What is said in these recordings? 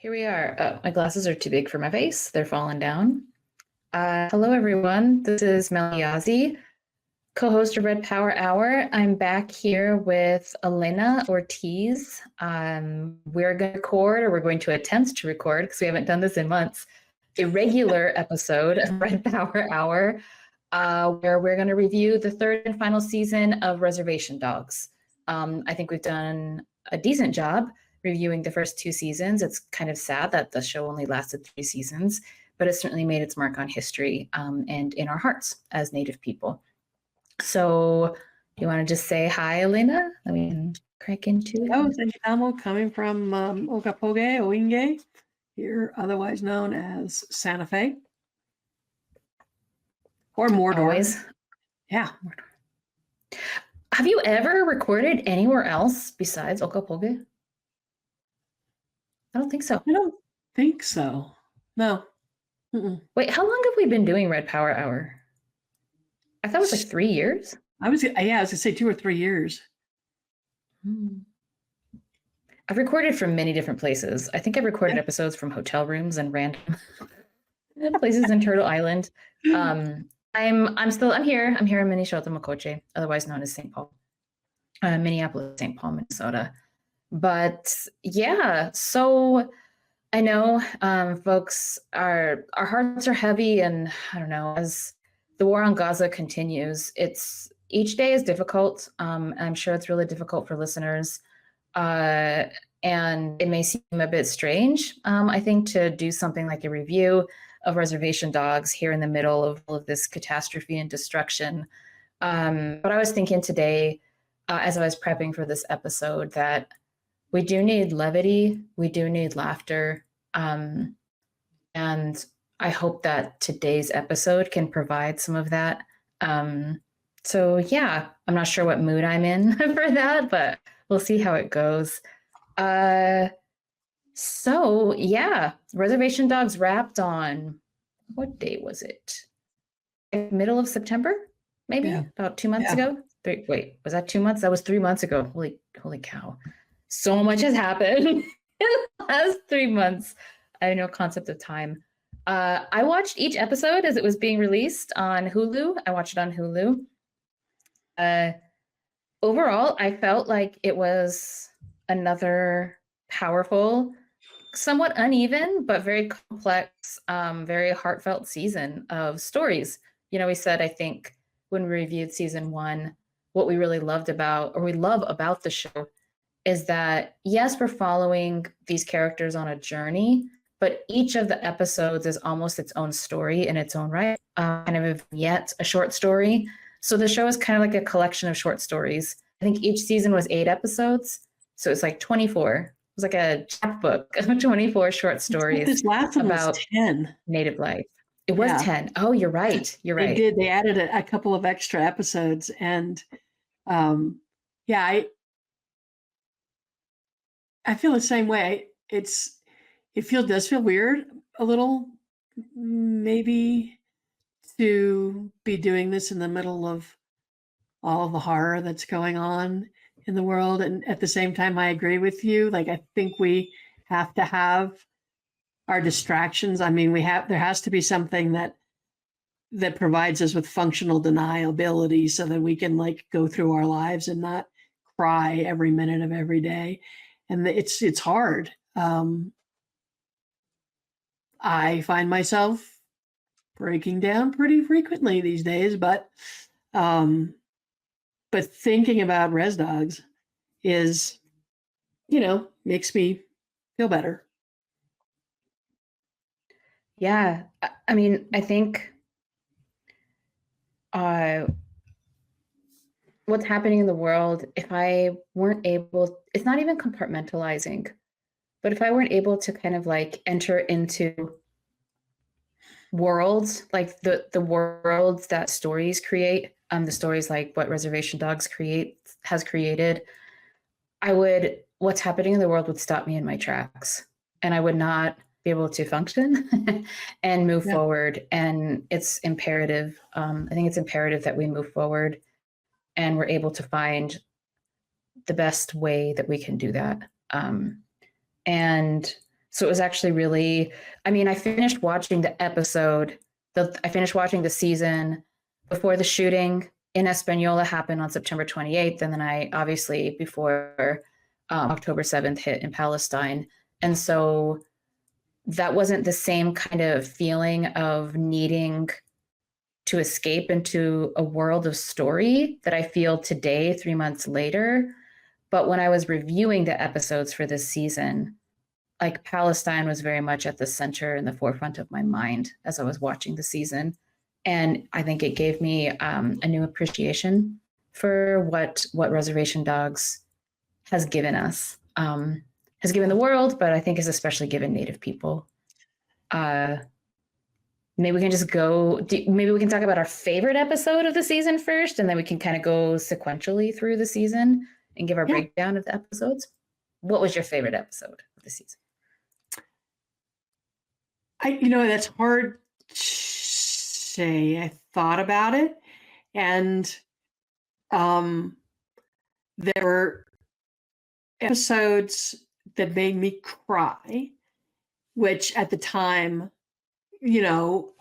Here we are. Oh, my glasses are too big for my face. They're falling down. Hello, everyone. This is Melanie Yazzie, co-host of Red Power Hour. I'm back here with Elena Ortiz. We're going to record, or we're going to attempt to record, because we haven't done this in months, a regular episode of Red Power Hour, where we're going to review the third and final season of Reservation Dogs. I think we've done a decent job reviewing the first two seasons. It's kind of sad that the show only lasted 3 seasons, but it certainly made its mark on history and in our hearts as Native people. So you want to just say hi, Elena? Then we can crack into it. Hello, Tamo, coming from Okapoge, Oinge, here otherwise known as Santa Fe. Or Mordor. Always. Yeah. Have you ever recorded anywhere else besides Okapoge? I don't think so. I don't think so. No. Mm-mm. Wait, how long have we been doing Red Power Hour? I thought it was like 3 years. I was gonna say 2 or 3 years. I've recorded from many different places. I think I've recorded episodes from hotel rooms and random places in Turtle Island. I'm here. I'm here in Minnesota, Mokoche, otherwise known as St. Paul, Minneapolis, St. Paul, Minnesota. But yeah, so I know folks our hearts are heavy, and I don't know, as the war on Gaza continues, each day is difficult. I'm sure it's really difficult for listeners. And it may seem a bit strange, I think, to do something like a review of Reservation Dogs here in the middle of all of this catastrophe and destruction. But I was thinking today, as I was prepping for this episode, that we do need levity, we do need laughter, and I hope that today's episode can provide some of that. So yeah, I'm not sure what mood I'm in for that, but we'll see how it goes. So yeah, Reservation Dogs wrapped on, what day was it? Middle of September, maybe? Yeah. About 2 months ago? Wait, was that 2 months? That was 3 months ago. Holy cow. So much has happened in the last 3 months. I have no concept of time. I watched each episode as it was being released on Hulu. I watched it on Hulu. Overall, I felt like it was another powerful, somewhat uneven, but very complex, very heartfelt season of stories. You know, we said, I think, when we reviewed season 1, what we really loved about, or we love about the show, is that, yes, we're following these characters on a journey, but each of the episodes is almost its own story in its own right, kind of a vignette, a short story. So the show is kind of like a collection of short stories. I think each season was 8 episodes, so it's like 24. It was like a chapbook of 24 short stories. This last one about was 10. Native life. It was 10. Oh, you're right. You're right. They added a couple of extra episodes, and I feel the same way. Does feel weird a little, maybe, to be doing this in the middle of all of the horror that's going on in the world. And at the same time, I agree with you. Like, I think we have to have our distractions. I mean, there has to be something that provides us with functional deniability so that we can go through our lives and not cry every minute of every day. And it's hard. I find myself breaking down pretty frequently these days, but thinking about Res Dogs is, makes me feel better. Yeah, I mean, I think what's happening in the world, if I weren't able, it's not even compartmentalizing, but if I weren't able to kind of enter into worlds, like the worlds that stories create, the stories like what Reservation Dogs has created, what's happening in the world would stop me in my tracks, and I would not be able to function and move forward. And it's imperative. I think it's imperative that we move forward and we're able to find the best way that we can do that. And So it was actually really, I mean, I finished watching the season before the shooting in Española happened on September 28th. And then I obviously before October 7th hit in Palestine. And so that wasn't the same kind of feeling of needing to escape into a world of story that I feel today, 3 months later. But when I was reviewing the episodes for this season, like Palestine was very much at the center and the forefront of my mind as I was watching the season. And I think it gave me a new appreciation for what Reservation Dogs has given us, has given the world, but I think has especially given Native people. Maybe we can just maybe we can talk about our favorite episode of the season first, and then we can kind of go sequentially through the season and give our breakdown of the episodes. What was your favorite episode of the season? That's hard to say. I thought about it, and there were episodes that made me cry, which at the time,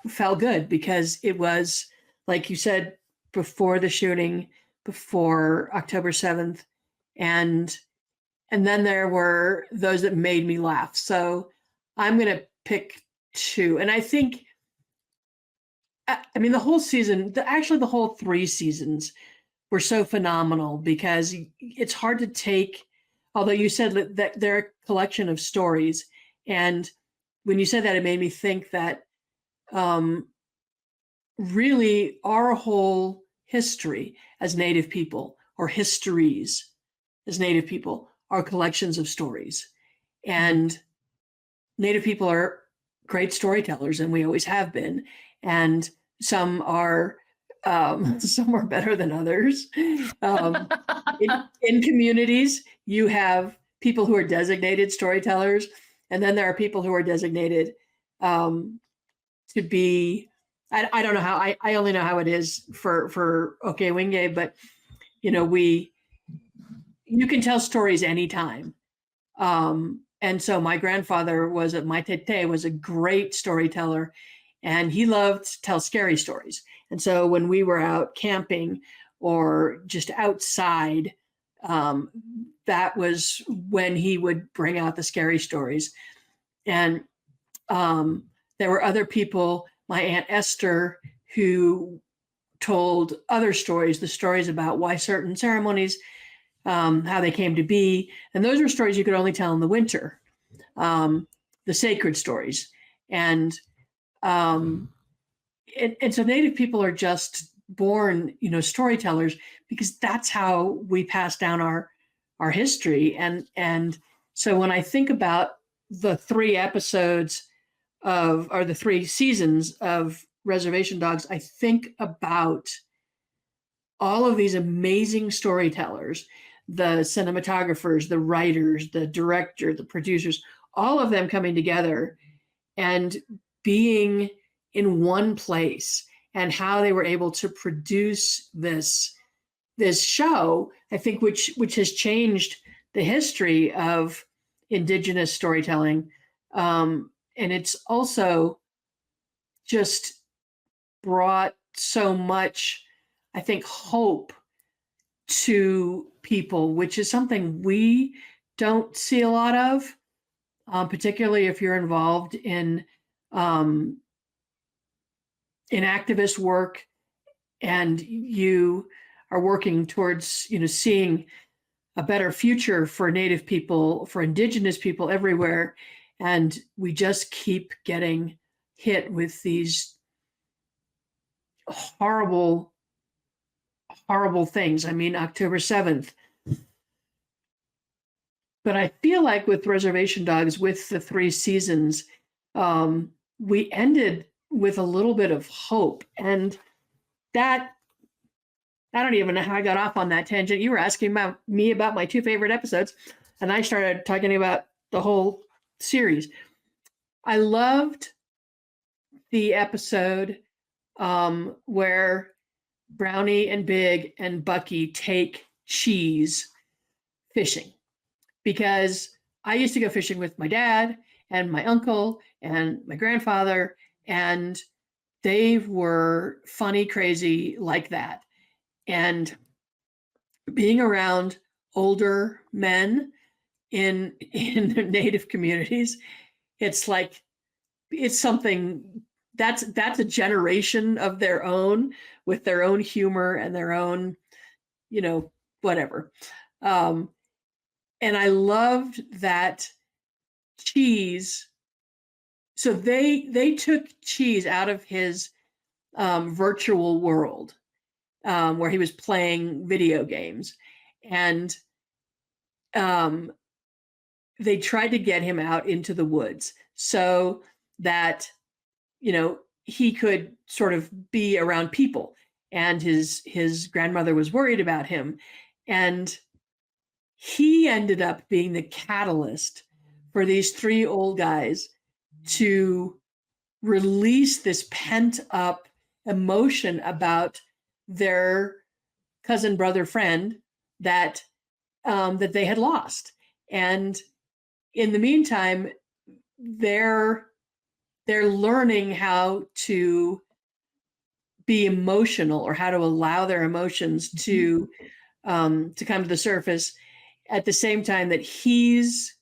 felt good because it was, like you said, before the shooting, before October 7th. And then there were those that made me laugh. So I'm going to pick two. And I think, the whole season, actually the whole 3 seasons were so phenomenal because it's hard to take, although you said that they're a collection of stories. And when you said that, it made me think that really our whole history as Native people, or histories as Native people, are collections of stories. And Native people are great storytellers, and we always have been. And some are better than others. In communities, you have people who are designated storytellers, and then there are people who are designated to be, I don't know how, I only know how it is for Okewinge, but you can tell stories anytime. And so my grandfather my tete was a great storyteller, and he loved to tell scary stories. And so when we were out camping or just outside, that was when he would bring out the scary stories. And there were other people, my Aunt Esther, who told other stories, the stories about why certain ceremonies, how they came to be. And those were stories you could only tell in the winter, the sacred stories. And so Native people are just born, storytellers, because that's how we pass down our history. And so when I think about the 3 episodes or the 3 seasons of Reservation Dogs, I think about all of these amazing storytellers, the cinematographers, the writers, the director, the producers, all of them coming together and being in one place, and how they were able to produce this show, I think, which has changed the history of Indigenous storytelling. And it's also just brought so much, I think, hope to people, which is something we don't see a lot of, particularly if you're involved in activist work and you are working towards, seeing a better future for Native people, for Indigenous people everywhere. And we just keep getting hit with these horrible, horrible things. October 7th. But I feel like with Reservation Dogs, with the 3 seasons, we ended with a little bit of hope. And that, I don't even know how I got off on that tangent. You were asking me about my 2 favorite episodes, and I started talking about the whole series. I loved the episode where Brownie and Big and Bucky take Cheese fishing, because I used to go fishing with my dad, and my uncle and my grandfather, and they were funny, crazy like that. And being around older men in their native communities, it's like it's something that's a generation of their own with their own humor and their own, whatever. Um, and I loved that Cheese. So they took Cheese out of his virtual world where he was playing video games, and they tried to get him out into the woods so that he could sort of be around people. And his grandmother was worried about him, and he ended up being the catalyst for these three old guys to release this pent up emotion about their cousin, brother, friend that that they had lost. And in the meantime, they're learning how to be emotional, or how to allow their emotions to come to the surface, at the same time that he's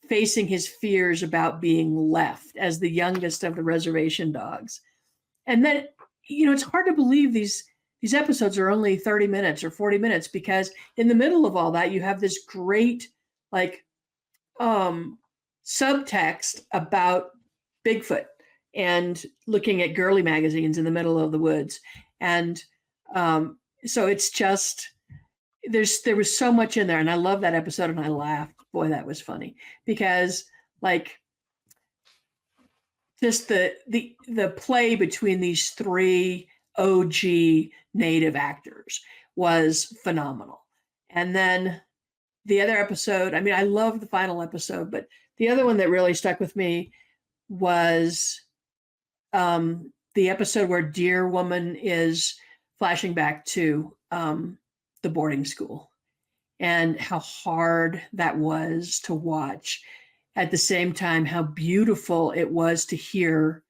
facing his fears about being left as the youngest of the reservation dogs. And then, it's hard to believe these episodes are only 30 minutes or 40 minutes, because in the middle of all that, you have this great subtext about Bigfoot and looking at girly magazines in the middle of the woods. And so it's just, there was so much in there. And I love that episode, and I laughed. Boy, that was funny, because just the play between these three OG native actors was phenomenal. And then the other episode, I love the final episode, but the other one that really stuck with me was the episode where Deer Woman is flashing back to the boarding school, and how hard that was to watch. At the same time, how beautiful it was to hear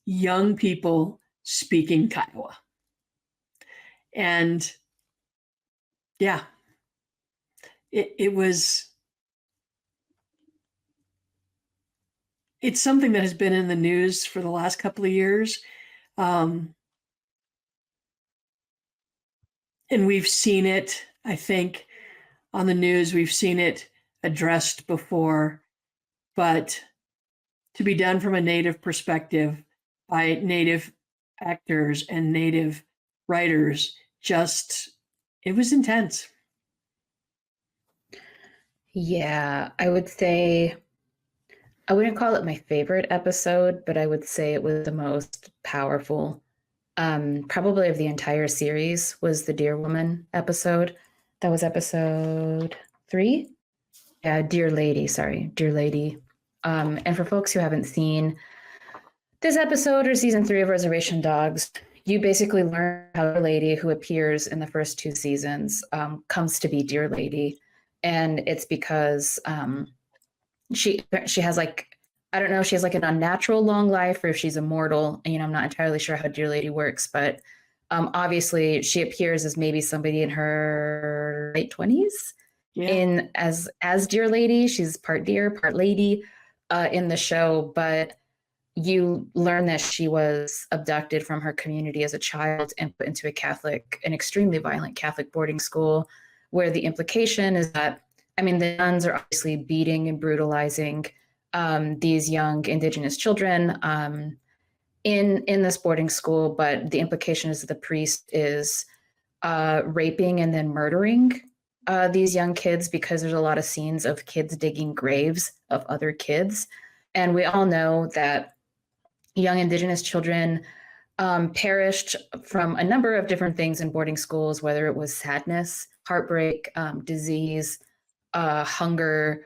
young people speaking Kiowa. And yeah, it's something that has been in the news for the last couple of years. And we've seen it, I think, on the news. We've seen it addressed before, but to be done from a Native perspective by Native actors and Native writers, it was intense. Yeah, I would say, I wouldn't call it my favorite episode, but I would say it was the most powerful. Probably of the entire series was the Deer Woman episode. That was episode 3. Yeah, Dear Lady, sorry, Dear Lady. And for folks who haven't seen this episode or season 3 of Reservation Dogs, you basically learn how a lady who appears in the first 2 seasons comes to be Dear Lady. And it's because she has I don't know if she has an unnatural long life or if she's immortal. And, I'm not entirely sure how Dear Lady works, but obviously she appears as maybe somebody in her late 20s. Yeah. As Dear Lady. She's part deer, part lady in the show, but you learn that she was abducted from her community as a child and put into an extremely violent Catholic boarding school, where the implication is that, the nuns are obviously beating and brutalizing these young Indigenous children in this boarding school, but the implication is that the priest is raping and then murdering these young kids, because there's a lot of scenes of kids digging graves of other kids. And we all know that young Indigenous children perished from a number of different things in boarding schools, whether it was sadness, heartbreak, disease, hunger,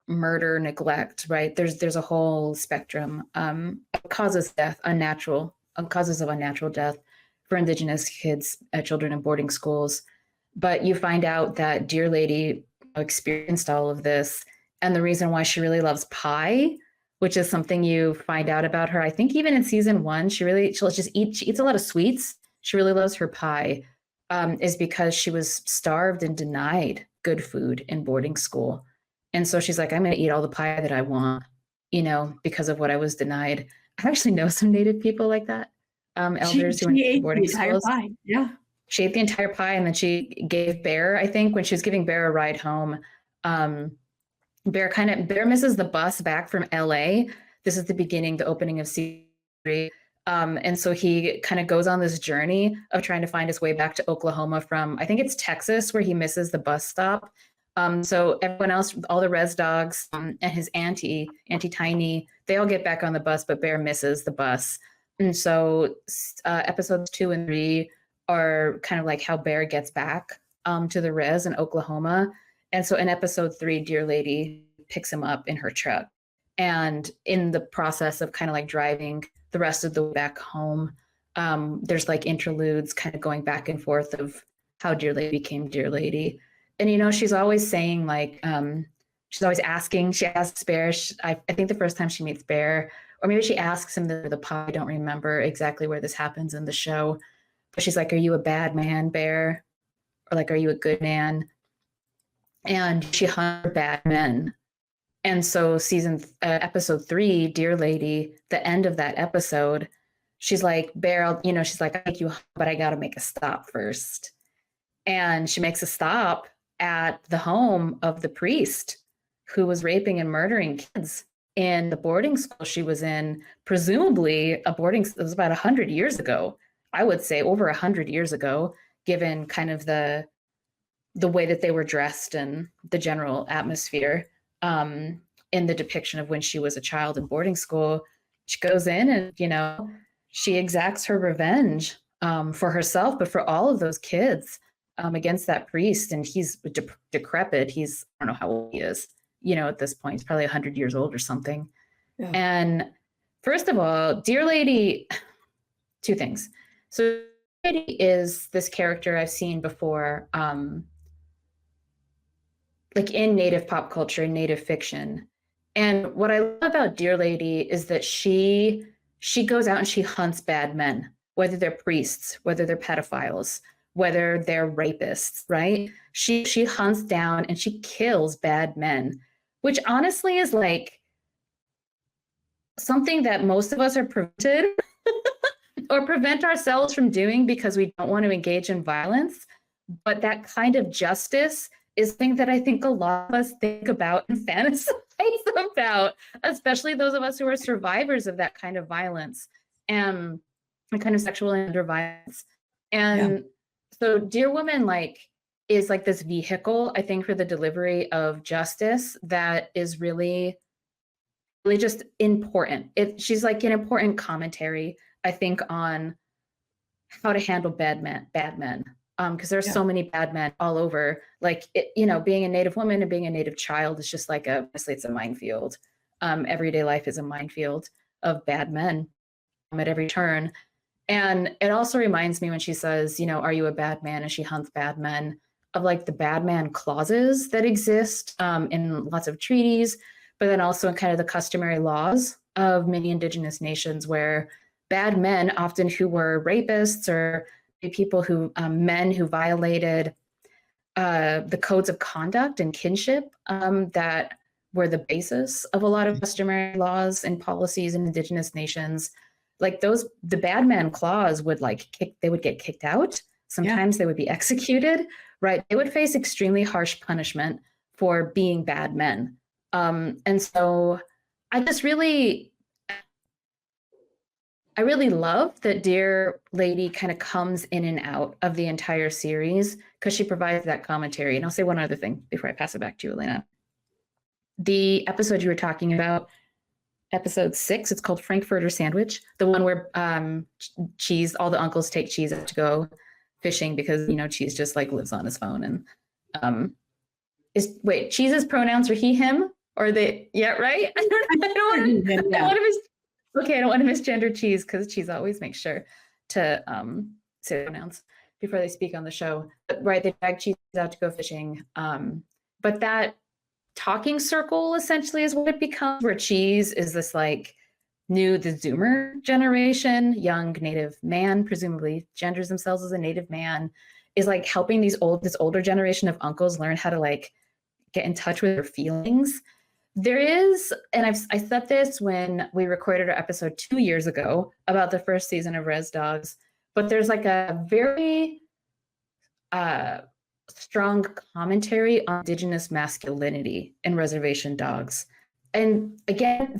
murder, neglect, right? There's a whole spectrum of causes of unnatural death for Indigenous children in boarding schools. But you find out that Dear Lady experienced all of this and the reason why she really loves pie, which is something you find out about her. I think even in season 1, she eats a lot of sweets. She really loves her pie, is because she was starved and denied good food in boarding school. And so she's like, I'm going to eat all the pie that I want, because of what I was denied. I actually know some Native people like that, elders who went She to ate boarding the entire schools. pie. Yeah. She ate the entire pie, and then she gave Bear, I think, when she was giving Bear a ride home, Bear misses the bus back from LA. This is the opening of season 3. And so he kind of goes on this journey of trying to find his way back to Oklahoma from, I think it's Texas, where he misses the bus stop. So everyone else, all the Res Dogs, and his Auntie Tiny, they all get back on the bus, but Bear misses the bus. And so episodes 2 and 3 are kind of like how Bear gets back to the Res in Oklahoma. And so in episode 3, Dear Lady picks him up in her truck. And in the process of kind of like driving the rest of the way back home, there's like interludes kind of going back and forth of how Dear Lady became Dear Lady. And, she's always saying like, she's always asking, she asks Bear, I think the first time she meets Bear, or maybe she asks him the pie, I don't remember exactly where this happens in the show, but she's like, are you a bad man, Bear? Or like, are you a good man? And she hunts bad men. And so episode 3, Dear Lady, the end of that episode, she's like, Bear, she's like, I take you home, but I got to make a stop first. And she makes a stop at the home of the priest who was raping and murdering kids in the boarding school she was in, presumably it was about 100 years ago. I would say over 100 years ago, given kind of the way that they were dressed and the general atmosphere, in the depiction of when she was a child in boarding school. She goes in and, she exacts her revenge, for herself, but for all of those kids, against that priest. And he's decrepit. I don't know how old he is, at this point. He's probably 100 years old or something. Yeah. And first of all, Dear Lady, 2 things. So Dear Lady is this character I've seen before, like in Native pop culture and Native fiction. And what I love about Dear Lady is that she goes out and she hunts bad men, whether they're priests, whether they're pedophiles, whether they're rapists, right? She hunts down and she kills bad men, which honestly is like something that most of us are prevented or prevent ourselves from doing because we don't want to engage in violence. But that kind of justice is thing that I think a lot of us think about and fantasize about, especially those of us who are survivors of that kind of violence and the kind of sexual and gender violence. And so Dear Woman is like this vehicle, I think, for the delivery of justice that is really, really just important. She's like an important commentary, I think, on how to handle bad men. Because there's so many bad men all over. Being a Native woman and being a Native child is just honestly, it's a minefield. Everyday life is a minefield of bad men at every turn. And it also reminds me when she says, are you a bad man? And she hunts bad men, of like the bad man clauses that exist in lots of treaties, but then also in kind of the customary laws of many Indigenous nations where bad men, often who were rapists or people men who violated the codes of conduct and kinship that were the basis of a lot of customary laws and policies in Indigenous nations. The bad man clause would they would get kicked out. Sometimes they would be executed, right? They would face extremely harsh punishment for being bad men. And so I really love that Dear Lady kind of comes in and out of the entire series because she provides that commentary. And I'll say one other thing before I pass it back to you, Elena. The episode you were talking about, episode 6, it's called Frankfurter Sandwich, the one where all the uncles take Cheese out to go fishing because, Cheese just lives on his phone. And Cheese's pronouns are he, him? Or they, right? I don't want to misgender Cheese because Cheese always makes sure to say pronouns before they speak on the show. But, right, they drag Cheese out to go fishing. But that talking circle, essentially, is what it becomes, where Cheese is this like the Zoomer generation, young native man, presumably genders themselves as a native man, is like helping this older generation of uncles learn how to like get in touch with their feelings. There is, and I said this when we recorded our episode 2 years ago about the first season of Res Dogs, but there's like a very strong commentary on Indigenous masculinity in Reservation Dogs. And again,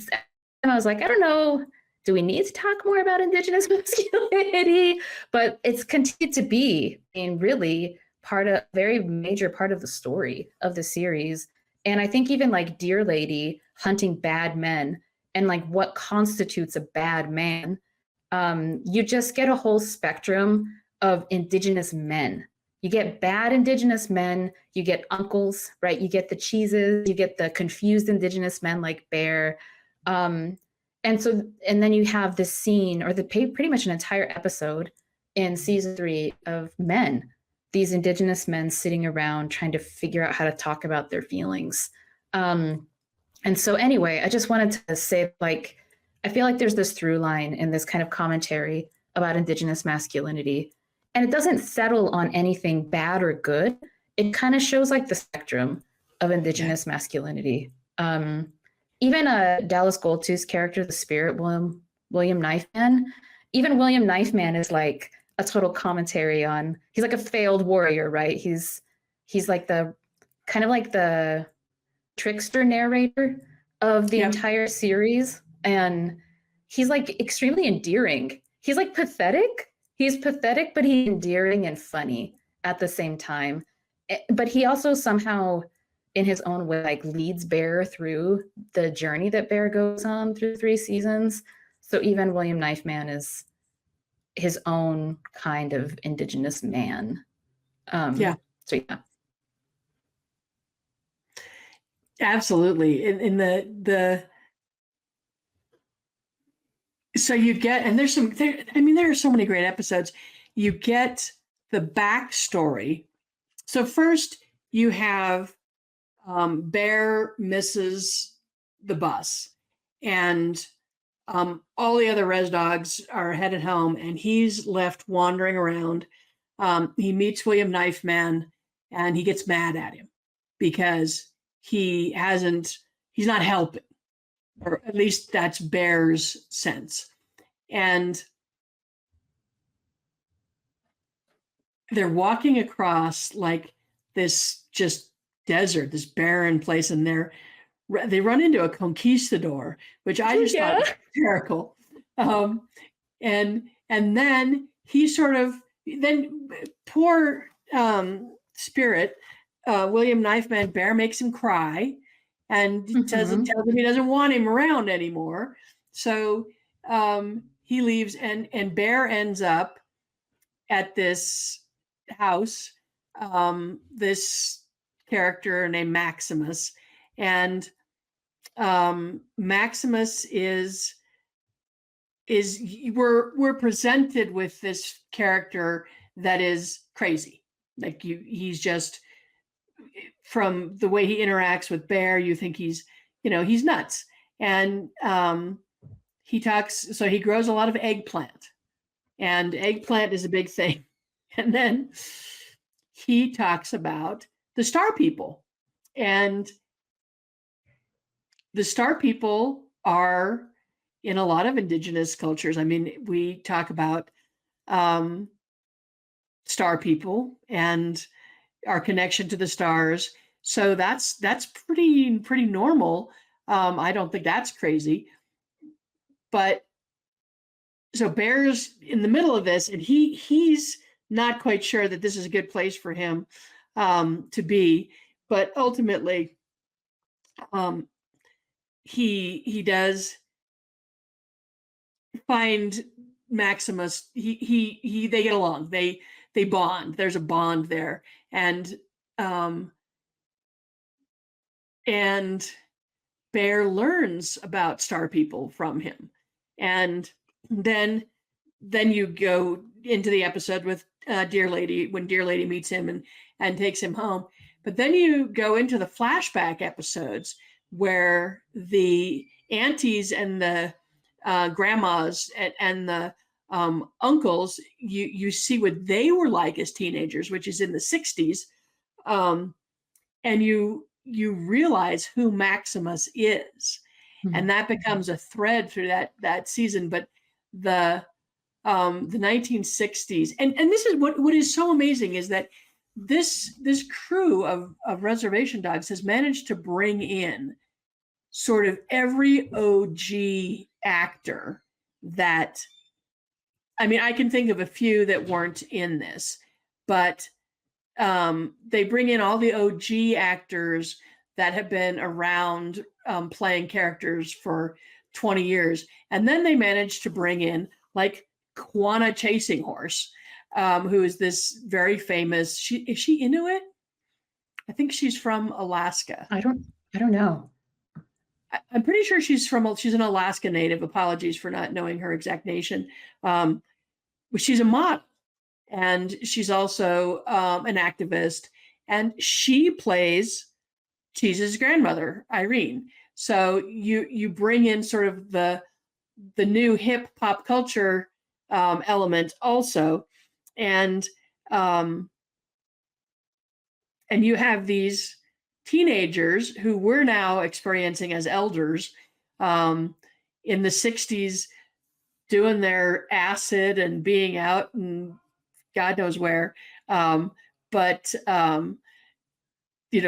I was like, I don't know, do we need to talk more about Indigenous masculinity? But it's continued to be, I mean, really very major part of the story of the series. And I think even like Dear Lady hunting bad men and like what constitutes a bad man, you just get a whole spectrum of Indigenous men. You get bad Indigenous men, you get uncles, right? You get the Cheeses, you get the confused Indigenous men like Bear. And then you have this scene, or pretty much an entire episode in season 3 of men, these Indigenous men sitting around trying to figure out how to talk about their feelings. And so anyway, I just wanted to say, like, I feel like there's this through line in this kind of commentary about Indigenous masculinity. And it doesn't settle on anything bad or good. It kind of shows like the spectrum of Indigenous masculinity. Even Dallas Goldtooth's character, the spirit, William Knifeman, even William Knifeman is like a total commentary on, he's like a failed warrior, right? He's like the kind of like the trickster narrator of the entire series. And he's like extremely endearing. He's like pathetic. He's pathetic, but he's endearing and funny at the same time. But he also somehow, in his own way, like leads Bear through the journey that Bear goes on through 3 seasons. So even William Knifeman is his own kind of Indigenous man. So yeah. Absolutely. So you get, and there are so many great episodes. You get the backstory. So first you have Bear misses the bus, and all the other Res Dogs are headed home, and he's left wandering around. He meets William Knifeman, and he gets mad at him because he's not helping, or at least that's Bear's sense. And they're walking across like this just desert, this barren place, and they run into a conquistador, which I just thought was hysterical. And then he poor spirit, William Knifeman, Bear makes him cry, and tells him he doesn't want him around anymore. So he leaves, and Bear ends up at this house, this character named Maximus, and Maximus we're presented with this character that is crazy. Like he's just, from the way he interacts with Bear, you think he's nuts. And he talks, so he grows a lot of eggplant, and eggplant is a big thing. And then he talks about the Star People, and the Star People are in a lot of Indigenous cultures. I mean, we talk about Star People and our connection to the stars. So that's pretty normal. I don't think that's crazy. But so Bear's in the middle of this, and he's not quite sure that this is a good place for him to be. But ultimately, he does find Maximus. They get along. They bond. There's a bond there, and Bear learns about Star People from him. And then you go into the episode with Dear Lady, when Dear Lady meets him and takes him home. But then you go into the flashback episodes where the aunties and the grandmas and the uncles, you see what they were like as teenagers, which is in the 60s. And you realize who Maximus is. And that becomes a thread through that season. But the 1960s, and this is what is so amazing, is that this crew of Reservation Dogs has managed to bring in sort of every OG actor that, I mean, I can think of a few that weren't in this, but they bring in all the OG actors that have been around playing characters for 20 years. And then they managed to bring in like Quanah Chasing Horse, who is this very famous, is she Inuit? I think she's from Alaska. I don't know. I'm pretty sure she's an Alaska native. Apologies for not knowing her exact nation. But she's a model, and she's also an activist, and she plays Cheese's grandmother, Irene. So you bring in sort of the new hip pop culture element also, and you have these teenagers who we're now experiencing as elders in the 60s, doing their acid and being out and God knows where, but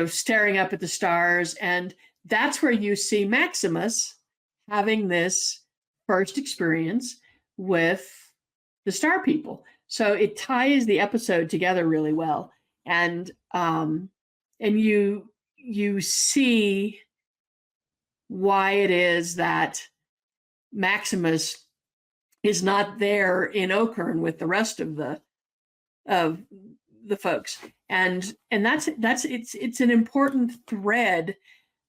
staring up at the stars. And that's where you see Maximus having this first experience with the Star People. So it ties the episode together really well. And you see why it is that Maximus is not there in Oakern with the rest of the folks, and that's it's an important thread,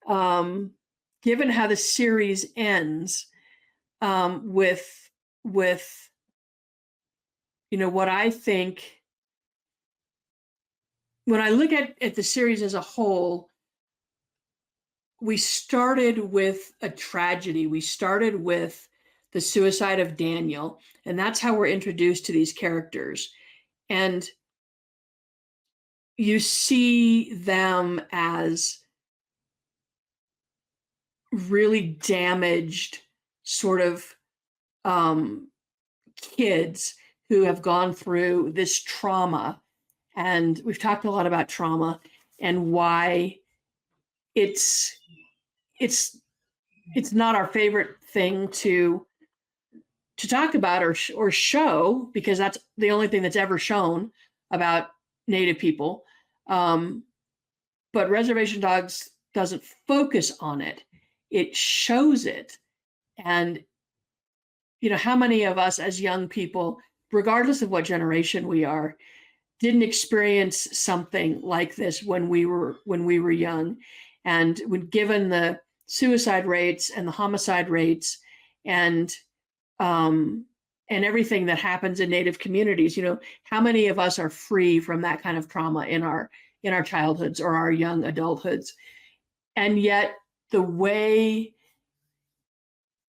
given how the series ends, with what I think, when I look at the series as a whole, we started with a tragedy. We started with the suicide of Daniel, and that's how we're introduced to these characters. And you see them as really damaged sort of kids who have gone through this trauma. And we've talked a lot about trauma and why it's not our favorite thing to talk about or show, because that's the only thing that's ever shown about Native people. But Reservation Dogs doesn't focus on it. It shows it. And, how many of us as young people, regardless of what generation we are, didn't experience something like this when we were young? And when given the suicide rates and the homicide rates and everything that happens in Native communities, how many of us are free from that kind of trauma in our childhoods or our young adulthoods? And yet the way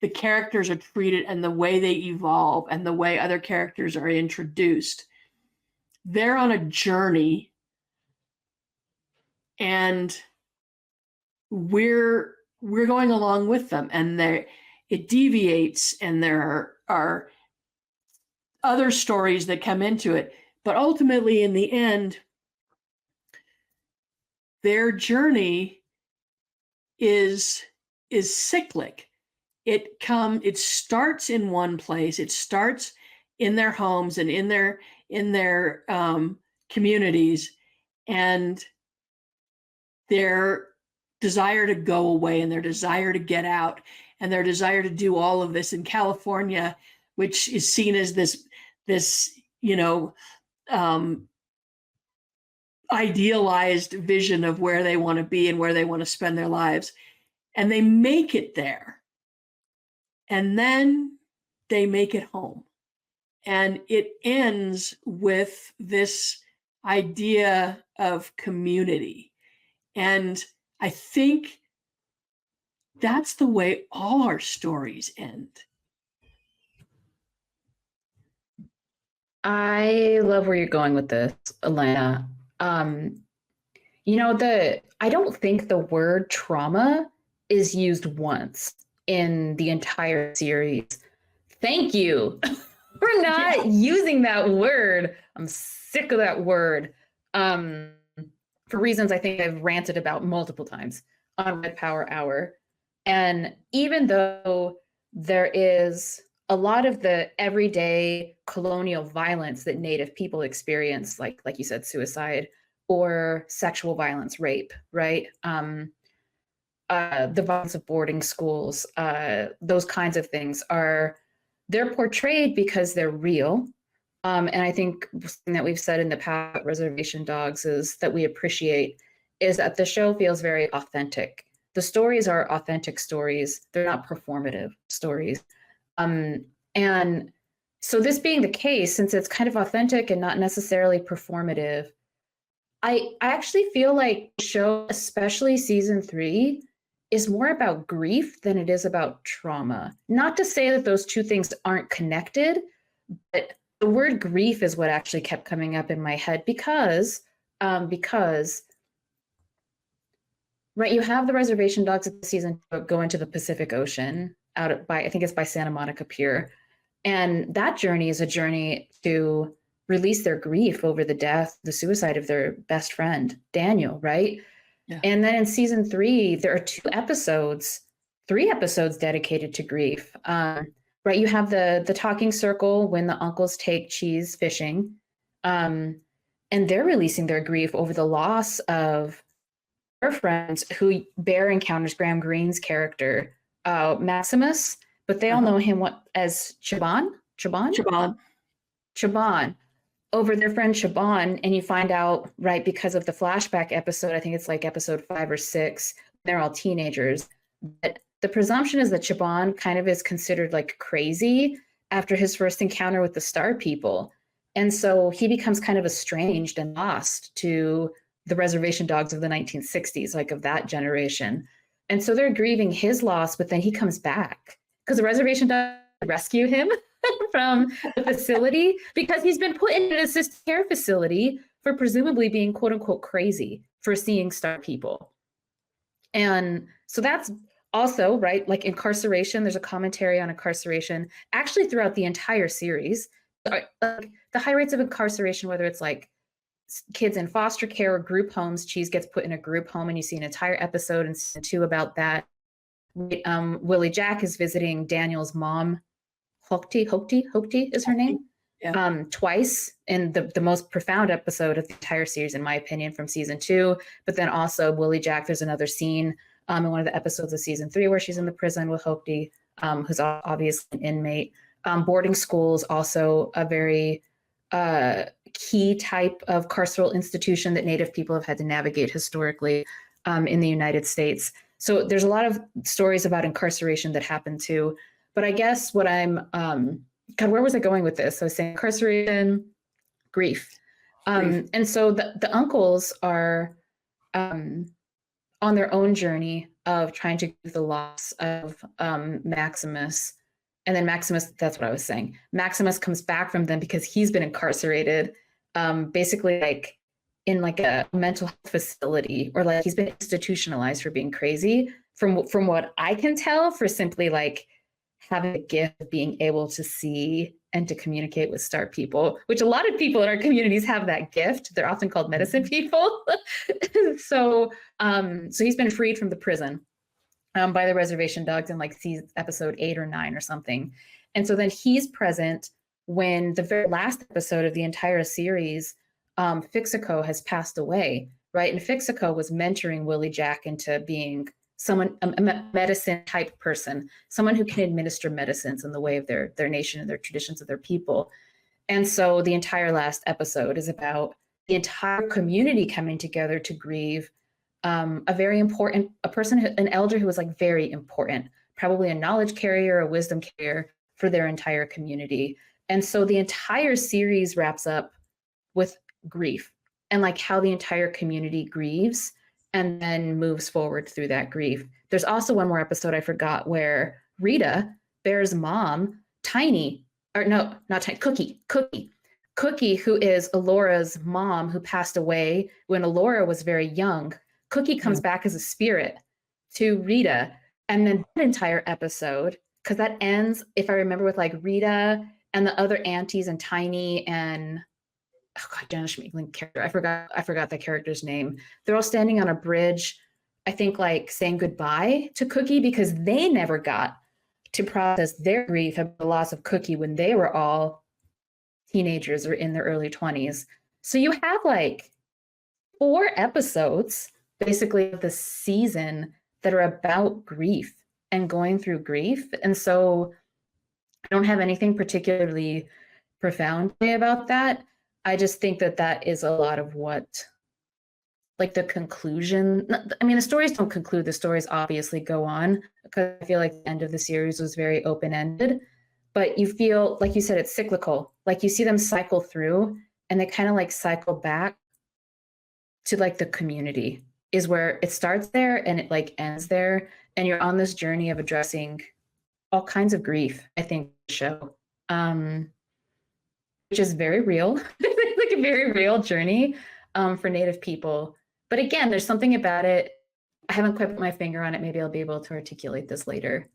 the characters are treated and the way they evolve and the way other characters are introduced, they're on a journey, and we're going along with them, and it deviates, and there are other stories that come into it. But ultimately, in the end, their journey is cyclic. It starts in one place. It starts in their homes and in their communities, and their desire to go away and their desire to get out and their desire to do all of this in California, which is seen as this idealized vision of where they want to be and where they want to spend their lives. And they make it there. And then they make it home. And it ends with this idea of community. And I think that's the way all our stories end. I love where you're going with this, Elena. I don't think the word trauma is used once in the entire series. Thank you for not using that word. I'm sick of that word. For reasons I think I've ranted about multiple times on Red Power Hour. And even though there is a lot of the everyday colonial violence that Native people experience, like you said, suicide or sexual violence, rape, right? The violence of boarding schools, those kinds of things they're portrayed because they're real. And I think something that we've said in the past, Reservation Dogs, is that we appreciate is that the show feels very authentic. The stories are authentic stories. They're not performative stories. And so this being the case, since it's kind of authentic and not necessarily performative, I actually feel like the show, especially season 3, is more about grief than it is about trauma. Not to say that those two things aren't connected, but the word grief is what actually kept coming up in my head because right, you have the reservation dogs at the season go into the Pacific Ocean I think it's by Santa Monica Pier. And that journey is a journey to release their grief over the suicide of their best friend, Daniel, right? Yeah. And then in season 3, there are 3 episodes dedicated to grief. Right, you have the talking circle when the uncles take Cheese fishing, and they're releasing their grief over the loss of their friends who Bear encounters Graham Greene's character, Maximus, but they all know him as Chaban, over their friend Chaban, and you find out, right, because of the flashback episode, I think it's like episode 5 or 6, they're all teenagers, but the presumption is that Chaban kind of is considered like crazy after his first encounter with the Star People. And so he becomes kind of estranged and lost to the reservation dogs of the 1960s, like of that generation. And so they're grieving his loss, but then he comes back because the reservation dogs rescue him from the facility because he's been put in an assisted care facility for presumably being quote unquote crazy for seeing Star People. And so that's also, right, like incarceration, there's a commentary on incarceration actually throughout the entire series. Like the high rates of incarceration, whether it's like kids in foster care or group homes, Cheese gets put in a group home and you see an entire episode in season 2 about that. Willie Jack is visiting Daniel's mom, Hochti is her name, twice in the most profound episode of the entire series, in my opinion, from season 2. But then also Willie Jack, there's another scene in one of the episodes of season 3 where she's in the prison with Hochti, who's obviously an inmate. Boarding schools, also a very key type of carceral institution that Native people have had to navigate historically in the United States. So there's a lot of stories about incarceration that happen too. But I guess what God, where was I going with this? I was saying incarceration, grief. And so the uncles are on their own journey of trying to grieve the loss of Maximus. And then Maximus, that's what I was saying. Maximus comes back from them because he's been incarcerated, basically like in like a mental health facility, or like he's been institutionalized for being crazy, from what I can tell, for simply like having a gift of being able to see and to communicate with Star People, which a lot of people in our communities have that gift. They're often called medicine people. So he's been freed from the prison by the reservation dogs in like episode 8 or 9 or something. And so then he's present when the very last episode of the entire series, Fixico has passed away, right? And Fixico was mentoring Willie Jack into being someone, a medicine type person, someone who can administer medicines in the way of their nation and their traditions of their people. And so the entire last episode is about the entire community coming together to grieve a person, an elder who was like very important, probably a knowledge carrier, a wisdom carrier for their entire community. And so the entire series wraps up with grief and like how the entire community grieves and then moves forward through that grief. There's also one more episode I forgot where Rita, Bear's mom, Tiny, or no, not Tiny, Cookie, who is Alora's mom who passed away when Alora was very young. Cookie comes back as a spirit to Rita. And then that entire episode, because that ends, if I remember, with like Rita and the other aunties and Tiny and Dennis Schmiegling character. I forgot the character's name. They're all standing on a bridge, I think like saying goodbye to Cookie because they never got to process their grief of the loss of Cookie when they were all teenagers or in their early 20s. So you have like 4 episodes basically of the season that are about grief and going through grief. And so I don't have anything particularly profound to say about that. I just think that that is a lot of what, like the conclusion. I mean, the stories don't conclude. The stories obviously go on because I feel like the end of the series was very open-ended. But you feel, like you said, it's cyclical. Like you see them cycle through and they kind of like cycle back to like the community is where it starts there and it like ends there. And you're on this journey of addressing all kinds of grief, I think, the show. Which is very real, like a very real journey for Native people. But again, there's something about it. I haven't quite put my finger on it. Maybe I'll be able to articulate this later.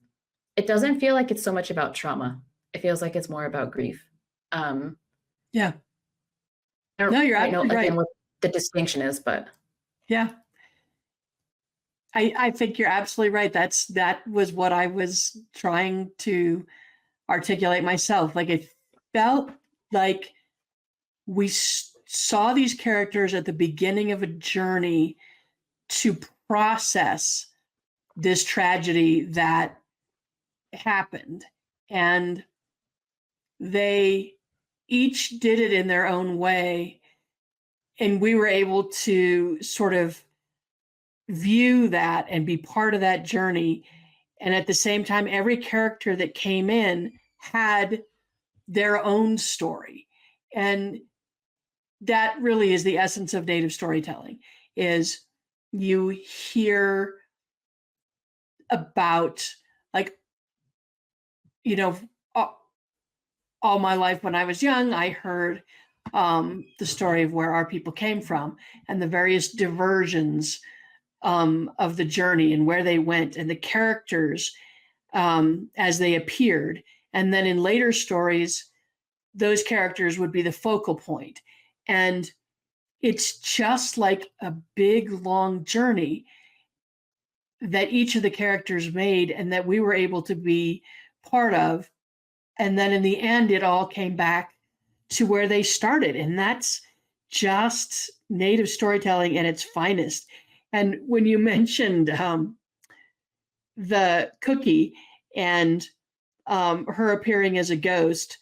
It doesn't feel like it's so much about trauma. It feels like it's more about grief. Yeah. No, you're absolutely right. Again, what the distinction is, but yeah. I think you're absolutely right. That was what I was trying to articulate myself. Like it felt like we saw these characters at the beginning of a journey to process this tragedy that happened. And they each did it in their own way. And we were able to sort of view that and be part of that journey. And at the same time, every character that came in had their own story. And that really is the essence of Native storytelling, is you hear about, like, you know, all my life when I was young, I heard the story of where our people came from and the various diversions of the journey and where they went and the characters as they appeared. And then in later stories, those characters would be the focal point. And it's just like a big, long journey that each of the characters made and that we were able to be part of. And then in the end, it all came back to where they started. And that's just Native storytelling at its finest. And when you mentioned the Cookie and her appearing as a ghost,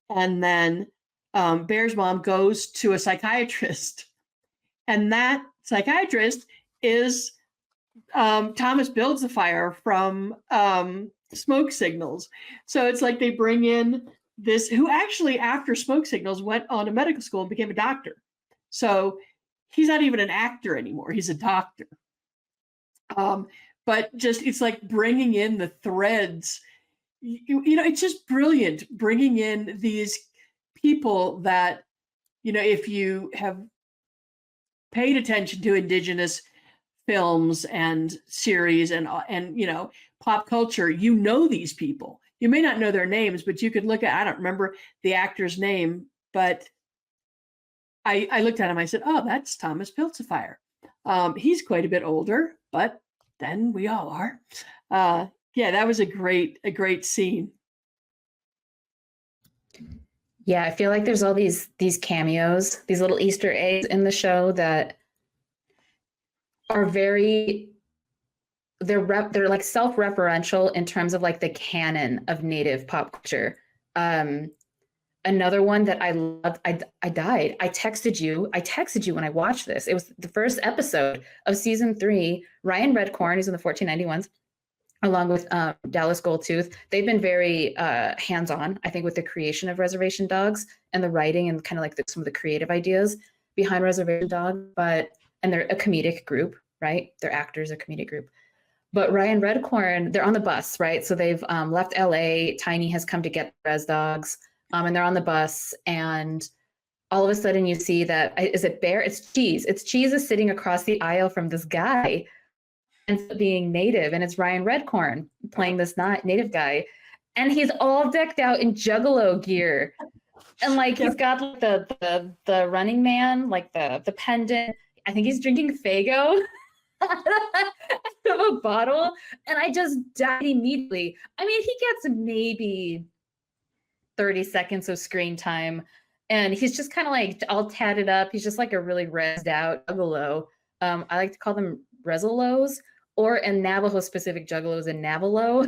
and then Bear's mom goes to a psychiatrist, and that psychiatrist is Thomas Builds the Fire from Smoke Signals. So it's like they bring in this, who actually after Smoke Signals went on to medical school and became a doctor. So he's not even an actor anymore. He's a doctor. But just, it's like bringing in the threads. You know, it's just brilliant bringing in these people that, you know, if you have paid attention to Indigenous films and series and you know, pop culture, you know these people. You may not know their names, but you could look at, I don't remember the actor's name, but I looked at him, I said, oh, that's Thomas Piltzifier. He's quite a bit older, but then we all are. Yeah, that was a great scene. Yeah, I feel like there's all these cameos, these little Easter eggs in the show that are very, they're like self-referential in terms of like the canon of Native pop culture. Another one that I loved, I died. I texted you when I watched this. It was the first episode of season 3. Ryan Redcorn, who's in the 1491s, along with Dallas Goldtooth. They've been very hands-on, I think, with the creation of Reservation Dogs and the writing and kind of like some of the creative ideas behind Reservation Dogs. And they're a comedic group. right? They're actors, they're a comedic group. But Ryan Redcorn, they're on the bus, right? So they've left LA. Tiny has come to get Res Dogs, and they're on the bus. And all of a sudden, you see that is it Bear? It's Cheese. It's Cheese is sitting across the aisle from this guy, and being native, and it's Ryan Redcorn playing this native guy, and he's all decked out in Juggalo gear, and like he's got like the Running Man, like the pendant. I think he's drinking Faygo. Of a bottle, and I just died immediately. I mean, he gets maybe 30 seconds of screen time, and he's just kind of like all tatted up. He's just like a really rezzed out juggalo. I like to call them Rezolos, or in Navajo specific juggalos in Navajo.